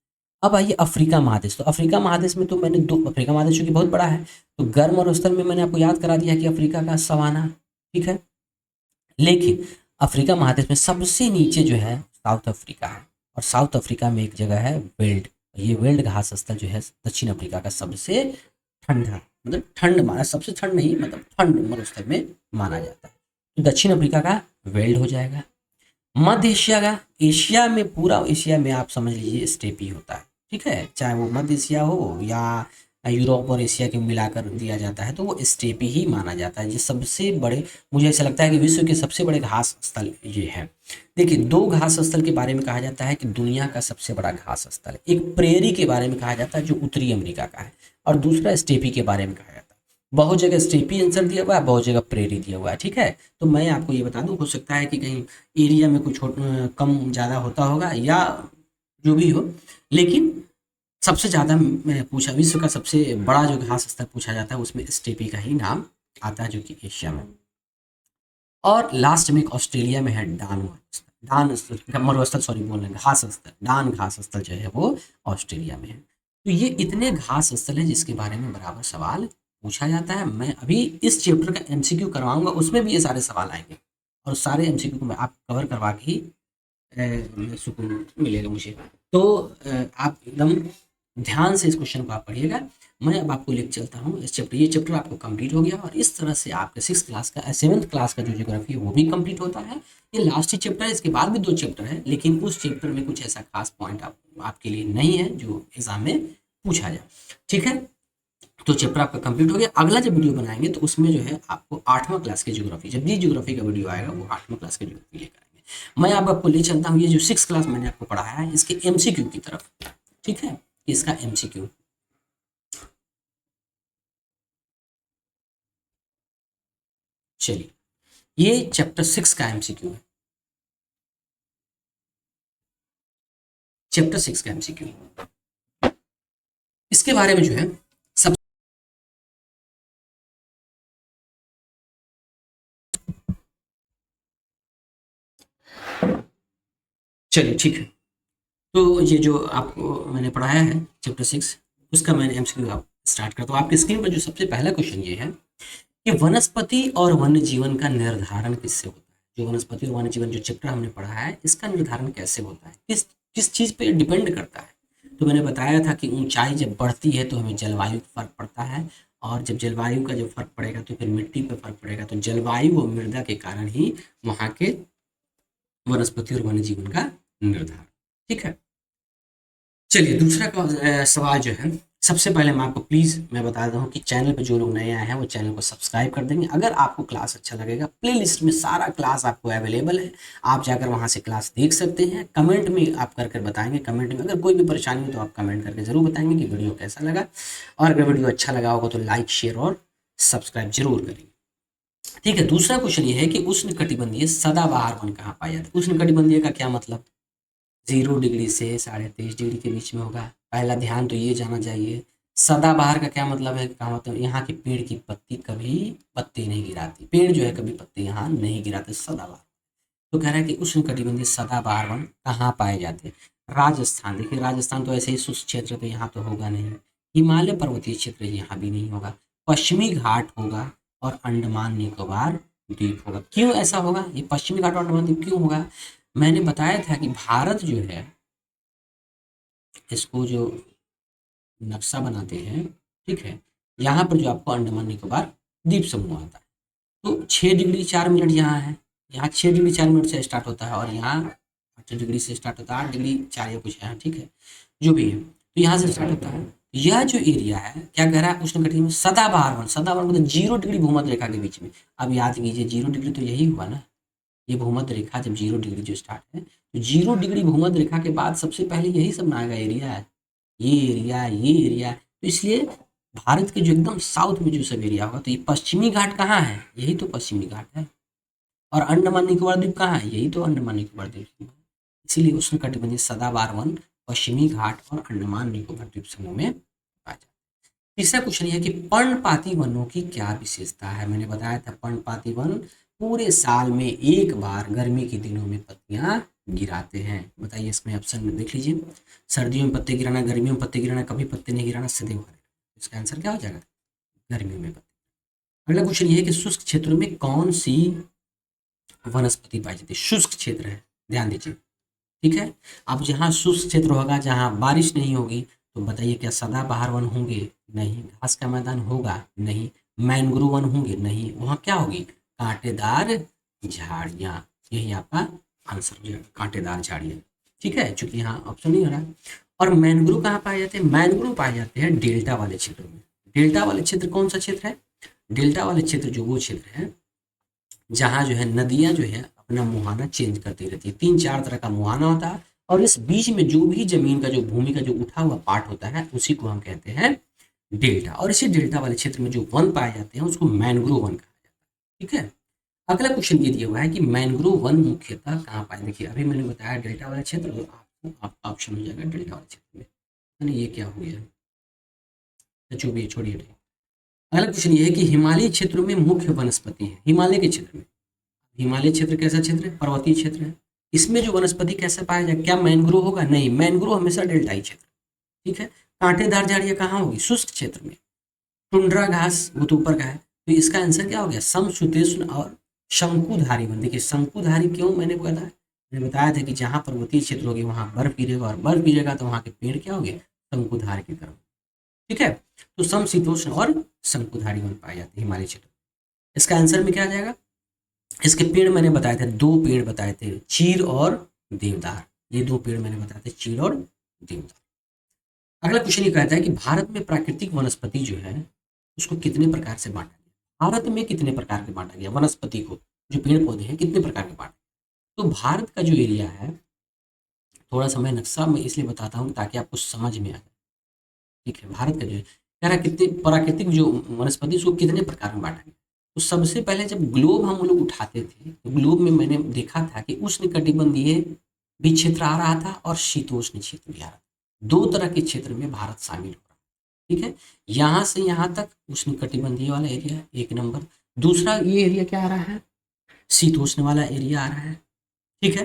अब आइए अफ्रीका महादेश। तो अफ्रीका महादेश में तो मैंने अफ्रीका महादेश चूंकि बहुत बड़ा है, तो गर्म और स्थल में मैंने आपको याद करा दिया कि अफ्रीका का सवाना, ठीक है। लेकिन अफ्रीका महादेश में सबसे नीचे जो है साउथ अफ्रीका है, और साउथ अफ्रीका में एक जगह है वेल्ड। ये वेल्ड घास स्थल जो है दक्षिण अफ्रीका का सबसे ठंडा, मतलब ठंड माना, सबसे ठंड नहीं, मतलब ठंड मरुस्थल में माना जाता है। तो दक्षिण अफ्रीका का वेल्ड हो जाएगा। मध्य एशिया का, एशिया में, पूरा एशिया में आप समझ लीजिए स्टेपी होता है, ठीक है, चाहे वो मध्य एशिया हो या यूरोप और एशिया के मिलाकर दिया जाता है तो वो स्टेपी ही माना जाता है। ये सबसे बड़े, मुझे ऐसा लगता है कि विश्व के सबसे बड़े घास स्थल ये है। देखिए, 2 घास स्थल के बारे में कहा जाता है कि दुनिया का सबसे बड़ा घास स्थल है। एक प्रेरी के बारे में कहा जाता है जो उत्तरी अमेरिका का है, और दूसरा स्टेपी के बारे में कहा जाता है। बहुत जगह स्टेपी आंसर दिया हुआ है, बहुत जगह प्रेरी दिया हुआ है, ठीक है। तो मैं आपको ये बता दूं, हो सकता है कि कहीं एरिया में कुछ कम ज़्यादा होता होगा या जो भी हो, लेकिन सबसे ज़्यादा पूछा, विश्व का सबसे बड़ा जो घास स्थल पूछा जाता है उसमें स्टेपी का ही नाम आता है, जो कि एशिया में। और लास्ट में एक ऑस्ट्रेलिया में है डान मरुस्थल, मरुस्थल सॉरी बोल रहे हैं, घास स्थल, डान घास स्थल जो है वो ऑस्ट्रेलिया में है। तो ये इतने घास स्थल है जिसके बारे में बराबर सवाल पूछा जाता है। मैं अभी इस चैप्टर का एमसीक्यू करवाऊंगा, उसमें भी ये सारे सवाल आएंगे, और सारे एमसीक्यू को मैं आप कवर करवा के ही सुकून मिलेगा मुझे। तो आप एकदम ध्यान से इस क्वेश्चन को आप पढ़िएगा। मैं अब आपको लेके चलता हूँ इस चैप्टर, ये चैप्टर आपको कंप्लीट हो गया, और इस तरह से आपका 6th क्लास का 7th क्लास का जो ज्योग्राफी है वो भी कंप्लीट होता है। ये लास्ट ही चैप्टर है, इसके बाद भी 2 चैप्टर है, लेकिन उस चैप्टर में कुछ ऐसा खास पॉइंट आपके लिए नहीं है जो एग्जाम में पूछा जाए। ठीक है, तो चैप्टर आपका कंप्लीट हो गया। अगला जब वीडियो बनाएंगे तो उसमें जो है आपको 8वां क्लास की ज्योग्राफी, जब भी ज्योग्राफी का वीडियो आएगा वो 8वां क्लास की ज्योग्राफी लेकर आएंगे। मैं अब आपको ले चलता हूँ ये जो 6th क्लास मैंने आपको पढ़ाया है इसके एमसीक्यू की तरफ। ठीक है, इसका एमसीक्यू, चलिए ये चैप्टर 6 का एमसीक्यू है, चैप्टर 6 का एमसीक्यू। इसके बारे में जो है सब, चलिए ठीक है। तो ये जो आपको मैंने पढ़ाया है चैप्टर 6, उसका मैंने एमसीक्यू आप स्टार्ट करता हूँ। आपकी स्क्रीन पर जो सबसे पहला क्वेश्चन ये है कि वनस्पति और वन्य जीवन का निर्धारण किससे होता है। जो वनस्पति और वन्य जीवन जो चैप्टर हमने पढ़ा है इसका निर्धारण कैसे होता है, किस किस चीज़ पे डिपेंड करता है। तो मैंने बताया था कि ऊंचाई जब बढ़ती है तो हमें जलवायु का फर्क पड़ता है, और जब जलवायु का जब फर्क पड़ेगा तो फिर मिट्टी पर फर्क पड़ेगा। तो जलवायु और मृदा के कारण ही वहाँ के वनस्पति और वन्य जीवन का निर्धारण। ठीक है, चलिए दूसरा सवाल जो है, सबसे पहले मैं आपको प्लीज़ मैं बता देता हूँ कि चैनल पे जो लोग नए आए हैं वो चैनल को सब्सक्राइब कर देंगे। अगर आपको क्लास अच्छा लगेगा, प्लेलिस्ट में सारा क्लास आपको अवेलेबल है, आप जाकर वहाँ से क्लास देख सकते हैं। कमेंट में आप कर बताएंगे, कमेंट में अगर कोई भी परेशानी हो तो आप कमेंट करके ज़रूर बताएंगे कि वीडियो कैसा लगा, और अगर वीडियो अच्छा लगा होगा तो लाइक शेयर और सब्सक्राइब जरूर करेंगे। ठीक है, दूसरा क्वेश्चन ये है कि उष्णकटिबंधीय सदाबहार वन कहाँ पाया जाता है। उष्णकटिबंधीय का क्या मतलब, 0 डिग्री से 23.5 डिग्री के बीच में होगा। पहला ध्यान तो ये जाना चाहिए। सदाबहार का क्या मतलब है, कहा मतलब यहाँ के पेड़ की पत्ती कभी पत्ते नहीं गिराती, पेड़ जो है कभी पत्ते यहाँ नहीं गिराते, सदाबहार। तो कह रहा है कि उष्णकटिबंधीय सदाबहार वन कहाँ पाए जाते हैं। राजस्थान, देखिए राजस्थान तो ऐसे ही शुष्क क्षेत्र तो यहाँ तो होगा नहीं। हिमालय पर्वतीय क्षेत्र यहाँ भी नहीं होगा। पश्चिमी घाट होगा और अंडमान निकोबार द्वीप होगा। क्यों ऐसा होगा, ये पश्चिमी घाट और अंडमान द्वीप क्यों होगा। मैंने बताया था कि भारत जो है इसको जो नक्शा बनाते हैं, ठीक है, यहाँ पर जो आपको अंडमान निकोबार द्वीप समूह आता है, तो 6 डिग्री 4 मिनट यहाँ है, यहाँ 6 डिग्री 4 मिनट से स्टार्ट होता है, और यहाँ 8 डिग्री से स्टार्ट होता है, 8 डिग्री 4 या कुछ है, ठीक है, जो भी है, तो यहाँ से स्टार्ट होता है। यह जो एरिया है क्या कह रहा है, उष्णकटिबंधीय में सदाबहार वन, सदाबहार मतलब 0 डिग्री भूमध्य रेखा के बीच में। अब याद कीजिए 0 डिग्री तो यही हुआ ना, ये भूमध्य रेखा जब 0 डिग्री जो स्टार्ट है, तो 0 डिग्री भूमध्य रेखा के बाद सबसे पहले यही सब नागा एरिया है, ये एरिया। तो इसलिए भारत के जो एकदम साउथ में जो सब एरिया होगा, तो ये पश्चिमी घाट कहाँ है, यही तो पश्चिमी घाट है। और अंडमान निकोबार द्वीप कहाँ है, यही तो अंडमान निकोबार द्वीप समूह है। इसीलिए उष्णकटिबंधीय सदाबहार वन पश्चिमी घाट और अंडमान निकोबार द्वीप समूह में पाया जाता है। तीसरा क्वेश्चन ये है कि पर्णपाती वनों की क्या विशेषता है। मैंने बताया था पर्णपाती वन पूरे साल में एक बार गर्मी के दिनों में पत्तियां गिराते हैं। बताइए, इसमें ऑप्शन में देख लीजिए, सर्दियों में पत्ते गिराना, गर्मियों में पत्ते गिराना, कभी पत्ते नहीं गिराना, सदैव हरे। इसका आंसर क्या हो जाएगा, गर्मियों में पत्ते। अगला क्वेश्चन ये है कि शुष्क क्षेत्रों में कौन सी वनस्पति पाई जाती है। शुष्क क्षेत्र है, ध्यान दीजिए, ठीक है। अब जहाँ शुष्क क्षेत्र होगा, जहाँ बारिश नहीं होगी, तो बताइए क्या सदाबहार वन होंगे, नहीं। घास का मैदान होगा, नहीं। मैंग्रोव वन होंगे, नहीं। वहाँ क्या होगी, कांटेदार झाड़ियाँ, यही आपका आंसर हो जाएगा, कांटेदार झाड़ियाँ, ठीक है, चूंकि यहाँ ऑप्शन नहीं हो रहा है। और मैंग्रोव कहाँ पाए जाते हैं, मैंग्रोव पाए जाते हैं डेल्टा वाले क्षेत्रों में। डेल्टा वाले क्षेत्र कौन सा क्षेत्र है, डेल्टा वाले क्षेत्र जो वो क्षेत्र है जहाँ जो है नदियाँ जो है अपना मुहाना चेंज करती रहती है। 3-4 तरह का मुहाना होता है, और इस बीच में जो भी जमीन का जो भूमि का जो उठा हुआ पार्ट होता है उसी को हम कहते हैं डेल्टा। और इसी डेल्टा वाले क्षेत्र में जो वन पाए जाते हैं उसको मैंग्रोव वन कहा जाता है, ठीक है। अगला क्वेश्चन ये दिया हुआ है कि मैंग्रोव वन मुख्यतः कहाँ पाए। देखिए अभी मैंने बताया डेल्टा वाले क्षेत्र, तो आपको आपका ऑप्शन हो जाएगा डेल्टा वाले क्षेत्र में। नहीं ये क्या हो गया, जो भी है छोड़िए। अगला क्वेश्चन ये है कि हिमालयी क्षेत्रों में मुख्य वनस्पति है, हिमालय के क्षेत्र में, हिमालय क्षेत्र कैसा क्षेत्र है, पर्वतीय क्षेत्र है, इसमें जो वनस्पति कैसे पाया जाए, क्या मैंग्रोव होगा, नहीं, मैंग्रोव हमेशा डेल्टाई क्षेत्र, ठीक है। कांटेदार झाड़ियाँ कहाँ होगी, शुष्क क्षेत्र में। टुंड्रा घास वो तो ऊपर का है, तो इसका आंसर क्या हो गया, समशीतोष्ण और शंकुधारी वन। देखिए शंकुधारी क्यों मैंने बताया था कि जहाँ पर्वतीय क्षेत्र होगी वहाँ बर्फ गिरेगा, और बर्फ गिरेगा तो वहाँ के पेड़ क्या होंगे, शंकुधार की तरफ, ठीक है। तो समशीतोष्ण और शंकुधारी वन पाए जाते हैं हिमालय क्षेत्र। इसका आंसर में क्या आ जाएगा, इसके पेड़ मैंने बताए थे, दो पेड़ बताए थे, चीर और देवदार, ये दो पेड़ मैंने बताए थे, चीर और देवदार। अगला क्वेश्चन ये कहता है कि भारत में प्राकृतिक वनस्पति जो है उसको कितने प्रकार से बांटा गया, भारत में कितने प्रकार के बांटा गया वनस्पति को, जो पेड़ पौधे हैं कितने प्रकार के बांटे। तो भारत का जो एरिया है, थोड़ा सा मैं नक्शा में इसलिए बताता हूँ ताकि आपको समझ में आ जाए, ठीक है। भारत का जो है कह रहा है कितने प्राकृतिक जो वनस्पति उसको कितने प्रकार में बांटा गया। तो सबसे पहले जब ग्लोब हम लोग उठाते थे तो ग्लोब में मैंने देखा था कि उष्णकटिबंधीय भी क्षेत्र आ रहा था और शीतोष्ण क्षेत्र भी आ रहा था, दो तरह के क्षेत्र में भारत शामिल हो रहा है, ठीक है। यहाँ से यहाँ तक उष्णकटिबंधीय वाला एरिया है, एक नंबर। दूसरा ये एरिया क्या आ रहा है, शीतोष्ण वाला एरिया आ रहा है, ठीक है।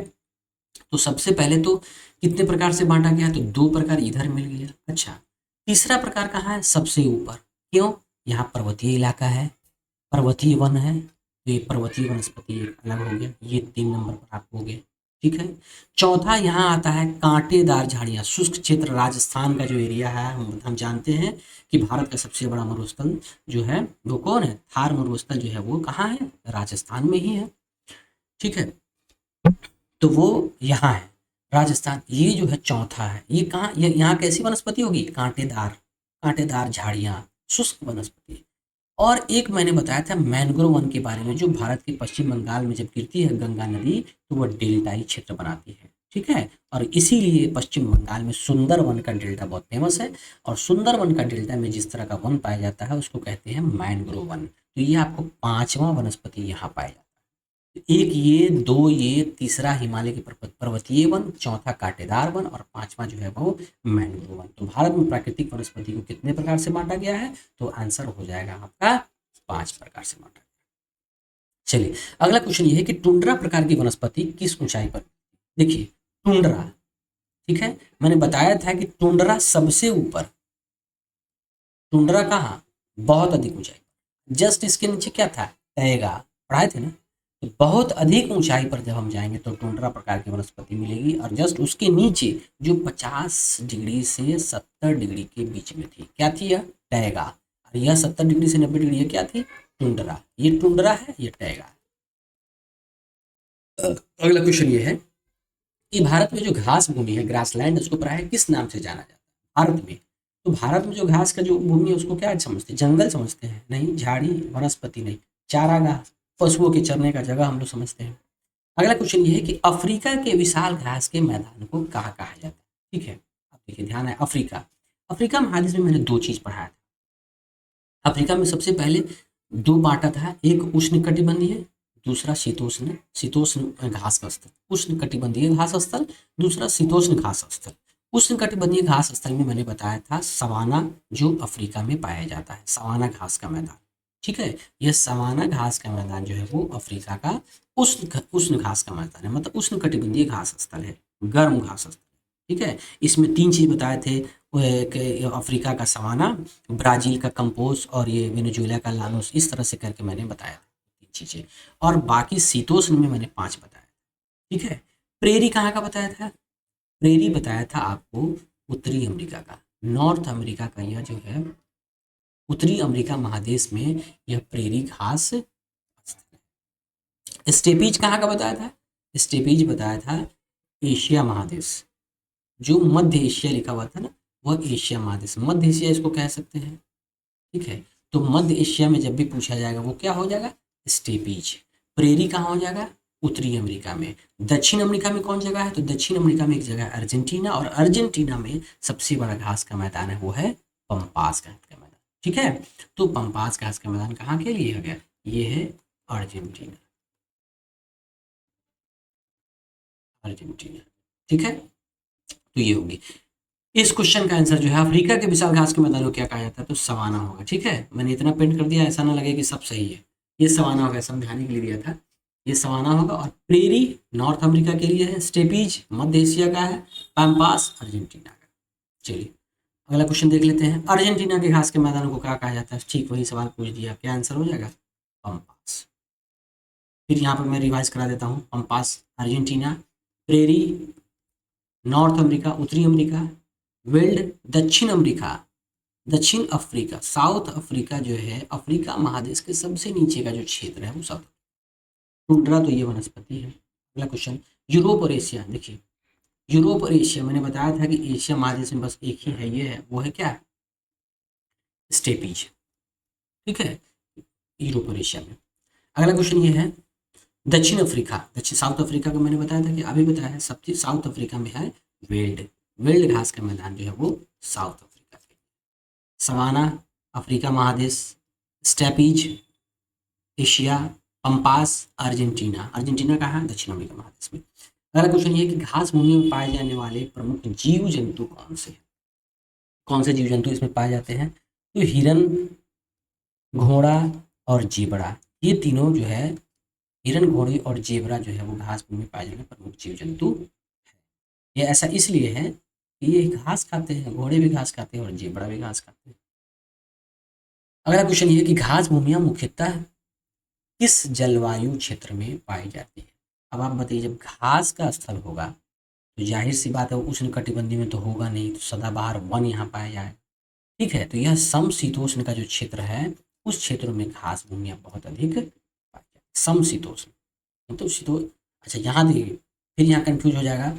तो सबसे पहले तो कितने प्रकार से बांटा गया, तो दो प्रकार इधर मिल गया। अच्छा, तीसरा प्रकार कहाँ है, सबसे ऊपर, क्यों, यहाँ पर्वतीय इलाका है, पर्वतीय वन है, तो ये पर्वतीय वनस्पति एक अलग हो गया, ये 3 नंबर पर आप हो गए, ठीक है। चौथा यहाँ आता है कांटेदार झाड़ियाँ, शुष्क क्षेत्र, राजस्थान का जो एरिया है, हम जानते हैं कि भारत का सबसे बड़ा मरुस्थल जो है वो कौन है, थार मरुस्थल जो है वो कहाँ है, राजस्थान में ही है, ठीक है। तो वो यहाँ है राजस्थान, ये जो है चौथा है, ये कहाँ, ये यहाँ कैसी वनस्पति होगी, कांटेदार, कांटेदार झाड़ियाँ, शुष्क वनस्पति। और एक मैंने बताया था मैंग्रोव वन के बारे में, जो भारत के पश्चिम बंगाल में जब गिरती है गंगा नदी तो वह डेल्टाई क्षेत्र बनाती है, ठीक है। और इसीलिए पश्चिम बंगाल में सुंदर वन का डेल्टा बहुत फेमस है, और सुंदर वन का डेल्टा में जिस तरह का वन पाया जाता है उसको कहते हैं मैंग्रोव वन। तो ये आपको पांचवा वनस्पति यहाँ पाया जाता है, एक ये, दो ये, तीसरा हिमालय के पर्वतीय वन, चौथा कांटेदार वन, और पांचवा जो है वो मैंग्रोव वन। तो भारत में प्राकृतिक वनस्पति को कितने प्रकार से बांटा गया है, तो आंसर हो जाएगा आपका 5 प्रकार से बांटा गया। चलिए अगला क्वेश्चन ये है कि टुंड्रा प्रकार की वनस्पति किस ऊंचाई पर, देखिए टुंड्रा, ठीक है, मैंने बताया था कि टुंड्रा सबसे ऊपर, टुंड्रा कहाँ, बहुत अधिक ऊंचाई, जस्ट इसके नीचे क्या था, टैगा, पढ़ाए थे ना। तो बहुत अधिक ऊंचाई पर जब हम जाएंगे तो टुंड्रा प्रकार की वनस्पति मिलेगी, और जस्ट उसके नीचे जो 50 डिग्री से 70 डिग्री के बीच में थी, क्या थी यह, टैगा, और यह 70 डिग्री से 90 डिग्री क्या थी, टुंड्रा, ये टुंड्रा है, ये टैगा है। अगला क्वेश्चन ये है कि भारत में जो घास भूमि है, ग्रासलैंड, उसको प्राय किस नाम से जाना जाता है भारत में। तो भारत में जो घास का जो भूमि है उसको क्या समझते हैं, जंगल समझते हैं, नहीं, झाड़ी वनस्पति नहीं, चारागाह, पशुओं के चरने का जगह हम लोग समझते हैं। अगला क्वेश्चन ये है कि अफ्रीका के विशाल घास के मैदान को कहाँ कहा जाता है, ठीक है। अब देखिए ध्यान है, अफ्रीका, अफ्रीका महादेश में मैंने दो चीज पढ़ाया था। अफ्रीका में सबसे पहले दो बांटा था, एक उष्ण कटिबंधीय, दूसरा शीतोष्ण, शीतोष्ण घास का स्थल, उष्ण कटिबंधीय घास स्थल, दूसरा शीतोष्ण घास स्थल। उष्ण कटिबंधीय घास स्थल में मैंने बताया था सवाना, जो अफ्रीका में पाया जाता है, सवाना घास का मैदान, ठीक है। यह सवाना घास का मैदान जो है वो अफ्रीका का उष्ण घास का मैदान है, मतलब उष्ण कटिबंधीय घास स्थल है, गर्म घास स्थल, ठीक है। इसमें 3 चीज बताए थे, वो एक अफ्रीका का सवाना, ब्राजील का कंपोज, और ये वेनेजुएला का लानोस, इस तरह से करके मैंने बताया था 3 चीजें। और बाकी शीतोष्ण में मैंने 5 बताया, ठीक है। प्रेरी कहाँ का बताया था, प्रेरी बताया था आपको उत्तरी अमेरिका का, नॉर्थ अमेरिका का, यह जो है उत्तरी अमेरिका महादेश में यह प्रेरी घास। स्टेपीज कहाँ का बताया था, स्टेपीज बताया था एशिया महादेश, जो मध्य एशिया लिखा हुआ था ना, वह एशिया महादेश, मध्य एशिया इसको कह सकते हैं, ठीक है। तो मध्य एशिया में जब भी पूछा जाएगा वो क्या हो जाएगा, स्टेपीज। प्रेरी कहाँ हो जाएगा, उत्तरी अमेरिका में। दक्षिण अमेरिका में कौन जगह है, तो दक्षिण अमेरिका में एक जगह है अर्जेंटीना, और अर्जेंटीना में सबसे बड़ा घास का मैदान है वो है पंपास घास का मैदान, ठीक है। तो पंपास घास का मैदान कहाँ के लिए हो गया, ये है अर्जेंटीना, अर्जेंटीना, ठीक है। तो ये होगी। इस क्वेश्चन का आंसर जो है अफ्रीका के विशाल घास के मैदान को क्या कहा जाता है, तो सवाना होगा। ठीक है, मैंने इतना पेंट कर दिया, ऐसा ना लगे कि सब सही है। ये सवाना होगा, समझाने के लिए दिया था, ये सवाना होगा। और प्रेरी नॉर्थ अमेरिका के लिए है, स्टेपीज मध्य एशिया का है, पैम्पास अर्जेंटीना का। चलिए अगला क्वेश्चन देख लेते हैं। अर्जेंटीना के घास के मैदानों को क्या कहा जाता है, ठीक वही सवाल पूछ दिया, क्या आंसर हो जाएगा, पंपास। फिर यहाँ पर मैं रिवाइज करा देता हूँ, pampas Argentina, prairie north America उत्तरी अमेरिका, विल्ड दक्षिण अमेरिका, दक्षिण अफ्रीका, साउथ अफ्रीका जो है अफ्रीका महादेश के सबसे नीचे का जो क्षेत्र है वो साउथ। टुंड्रा तो ये वनस्पति है। अगला क्वेश्चन, यूरोप और एशिया। देखिए यूरोप और एशिया, मैंने बताया था कि एशिया महादेश में बस एक ही है, ये है, वो है क्या, स्टेपीज। ठीक है, यूरोप और एशिया में। अगला क्वेश्चन ये है, दक्षिण अफ्रीका, दक्षिण साउथ अफ्रीका का मैंने बताया था कि अभी बताया है, सब चीज साउथ अफ्रीका में है वेल्ड, वेल्ड घास का मैदान जो है वो साउथ अफ्रीका में। सवाना अफ्रीका महादेश, steppes Asia, pampas Argentina, Argentina कहाँ है, दक्षिण अमेरिका महादेश में। अगला क्वेश्चन ये है कि घास भूमि में पाए जाने वाले प्रमुख जीव जंतु कौन से, कौन से जीव जंतु इसमें पाए जाते हैं, तो हिरन, घोड़ा और जेबरा, ये तीनों जो है, हिरन घोड़े और जेबरा जो है वो घास भूमि में पाए जाने वाले प्रमुख जीव जंतु है। ये ऐसा इसलिए है कि ये घास खाते हैं, घोड़े भी घास खाते हैं और जेबरा भी घास खाते हैं। अगला क्वेश्चन ये है कि घास भूमियां मुख्यतः किस जलवायु क्षेत्र में पाई जाती है। अब आप बताइए, जब घास का स्थल होगा तो जाहिर सी बात है उष्ण कटिबंधीय में तो होगा नहीं, तो सदाबहार वन यहाँ पाया जाए। ठीक है, तो यह समशीतोष्ण का जो क्षेत्र है उस क्षेत्र में घास भूमियां बहुत अधिक पाई जाती है। समशीतोष्ण मतलब शीतोष्ण। अच्छा यहाँ देखिए, फिर यहाँ कंफ्यूज हो जाएगा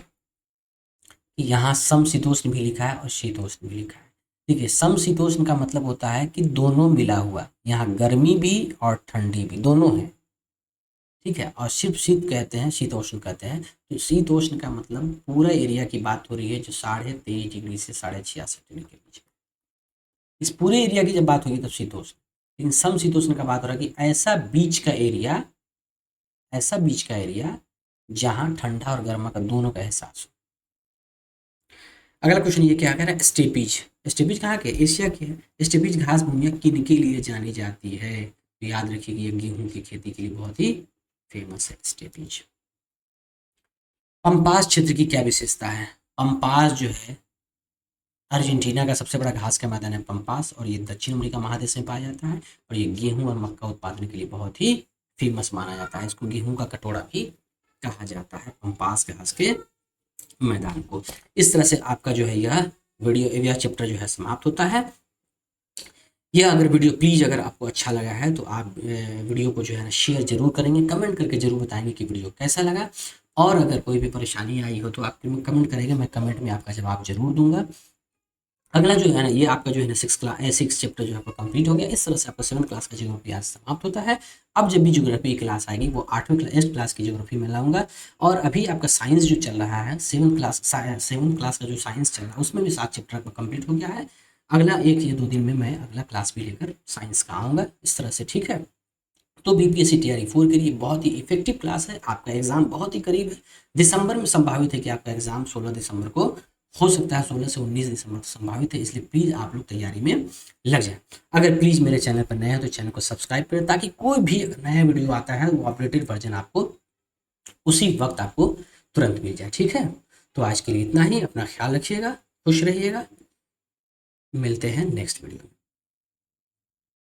कि यहाँ समशीतोष्ण भी लिखा है और शीतोष्ण भी लिखा है। ठीक है, समशीतोष्ण का मतलब होता है कि दोनों मिला हुआ, यहाँ गर्मी भी और ठंडी भी दोनों है। ठीक है, और सिर्फ शीत कहते हैं, शीतोष्ण कहते हैं। तो शीतोष्ण का मतलब पूरा एरिया की बात हो रही है जो 23.5 डिग्री से 66.5 डिग्री के बीच में, इस पूरे एरिया की जब बात होगी तब शीतोष्ण। लेकिन समशीतोष्ण का बात हो रहा है कि ऐसा बीच का एरिया, ऐसा बीच का एरिया जहां ठंडा और गर्मा का दोनों का एहसास हो। अगला क्वेश्चन ये क्या कह रहा है, स्टेपीज, स्टेपीज कहाँ के, एशिया के है। स्टेपीज घास भूमियां किन के लिए जानी जाती है, तो याद रखिए कि ये गेहूं की खेती के लिए बहुत ही फेमस है स्टेपीज। पंपास क्षेत्र की क्या विशेषता है, पंपास जो है अर्जेंटीना का सबसे बड़ा घास का मैदान है पंपास, और ये दक्षिण अमेरिका महादेश में पाया जाता है, और ये गेहूं और मक्का उत्पादन के लिए बहुत ही फेमस माना जाता है। इसको गेहूं का कटोरा भी कहा जाता है, पंपास घास के मैदान को। इस तरह से आपका जो है यह वीडियो, यह चैप्टर जो है समाप्त होता है। यह अगर वीडियो प्लीज़ अगर आपको अच्छा लगा है तो आप वीडियो को जो है ना शेयर जरूर करेंगे, कमेंट करके जरूर बताएंगे कि वीडियो कैसा लगा। और अगर कोई भी परेशानी आई हो तो आप कमेंट करेंगे, मैं कमेंट में आपका जवाब जरूर दूंगा। अगला जो है ना, ये आपका जो है ना 6 चैप्टर जो है आपका कंप्लीट हो गया। इस तरह से आपका 7 क्लास का ज्योग्राफी आज समाप्त होता है। अब जब भी ज्योग्राफी क्लास आएगी वो 8वीं क्लास की ज्योग्राफी में लाऊंगा। और अभी आपका साइंस जो चल रहा है, 7 क्लास का जो साइंस चल रहा है उसमें भी 7 चैप्टर आपका कंप्लीट हो गया है। अगला 1 या 2 दिन में मैं अगला क्लास भी लेकर साइंस का आऊँगा, इस तरह से। ठीक है, तो बीपीएससी तैयारी 4 के लिए बहुत ही इफेक्टिव क्लास है। आपका एग्जाम बहुत ही करीब है, दिसंबर में संभावित है कि आपका एग्जाम 16 दिसंबर को हो सकता है, 16 से 19 दिसंबर संभावित है। इसलिए प्लीज़ आप लोग तैयारी में लग जाए। अगर प्लीज़ मेरे चैनल पर नए हैं तो चैनल को सब्सक्राइब करें, ताकि कोई भी नया वीडियो आता है वो अपडेटेड वर्जन आपको उसी वक्त आपको तुरंत मिल जाए। ठीक है, तो आज के लिए इतना ही। अपना ख्याल रखिएगा, खुश रहिएगा, मिलते हैं नेक्स्ट वीडियो में।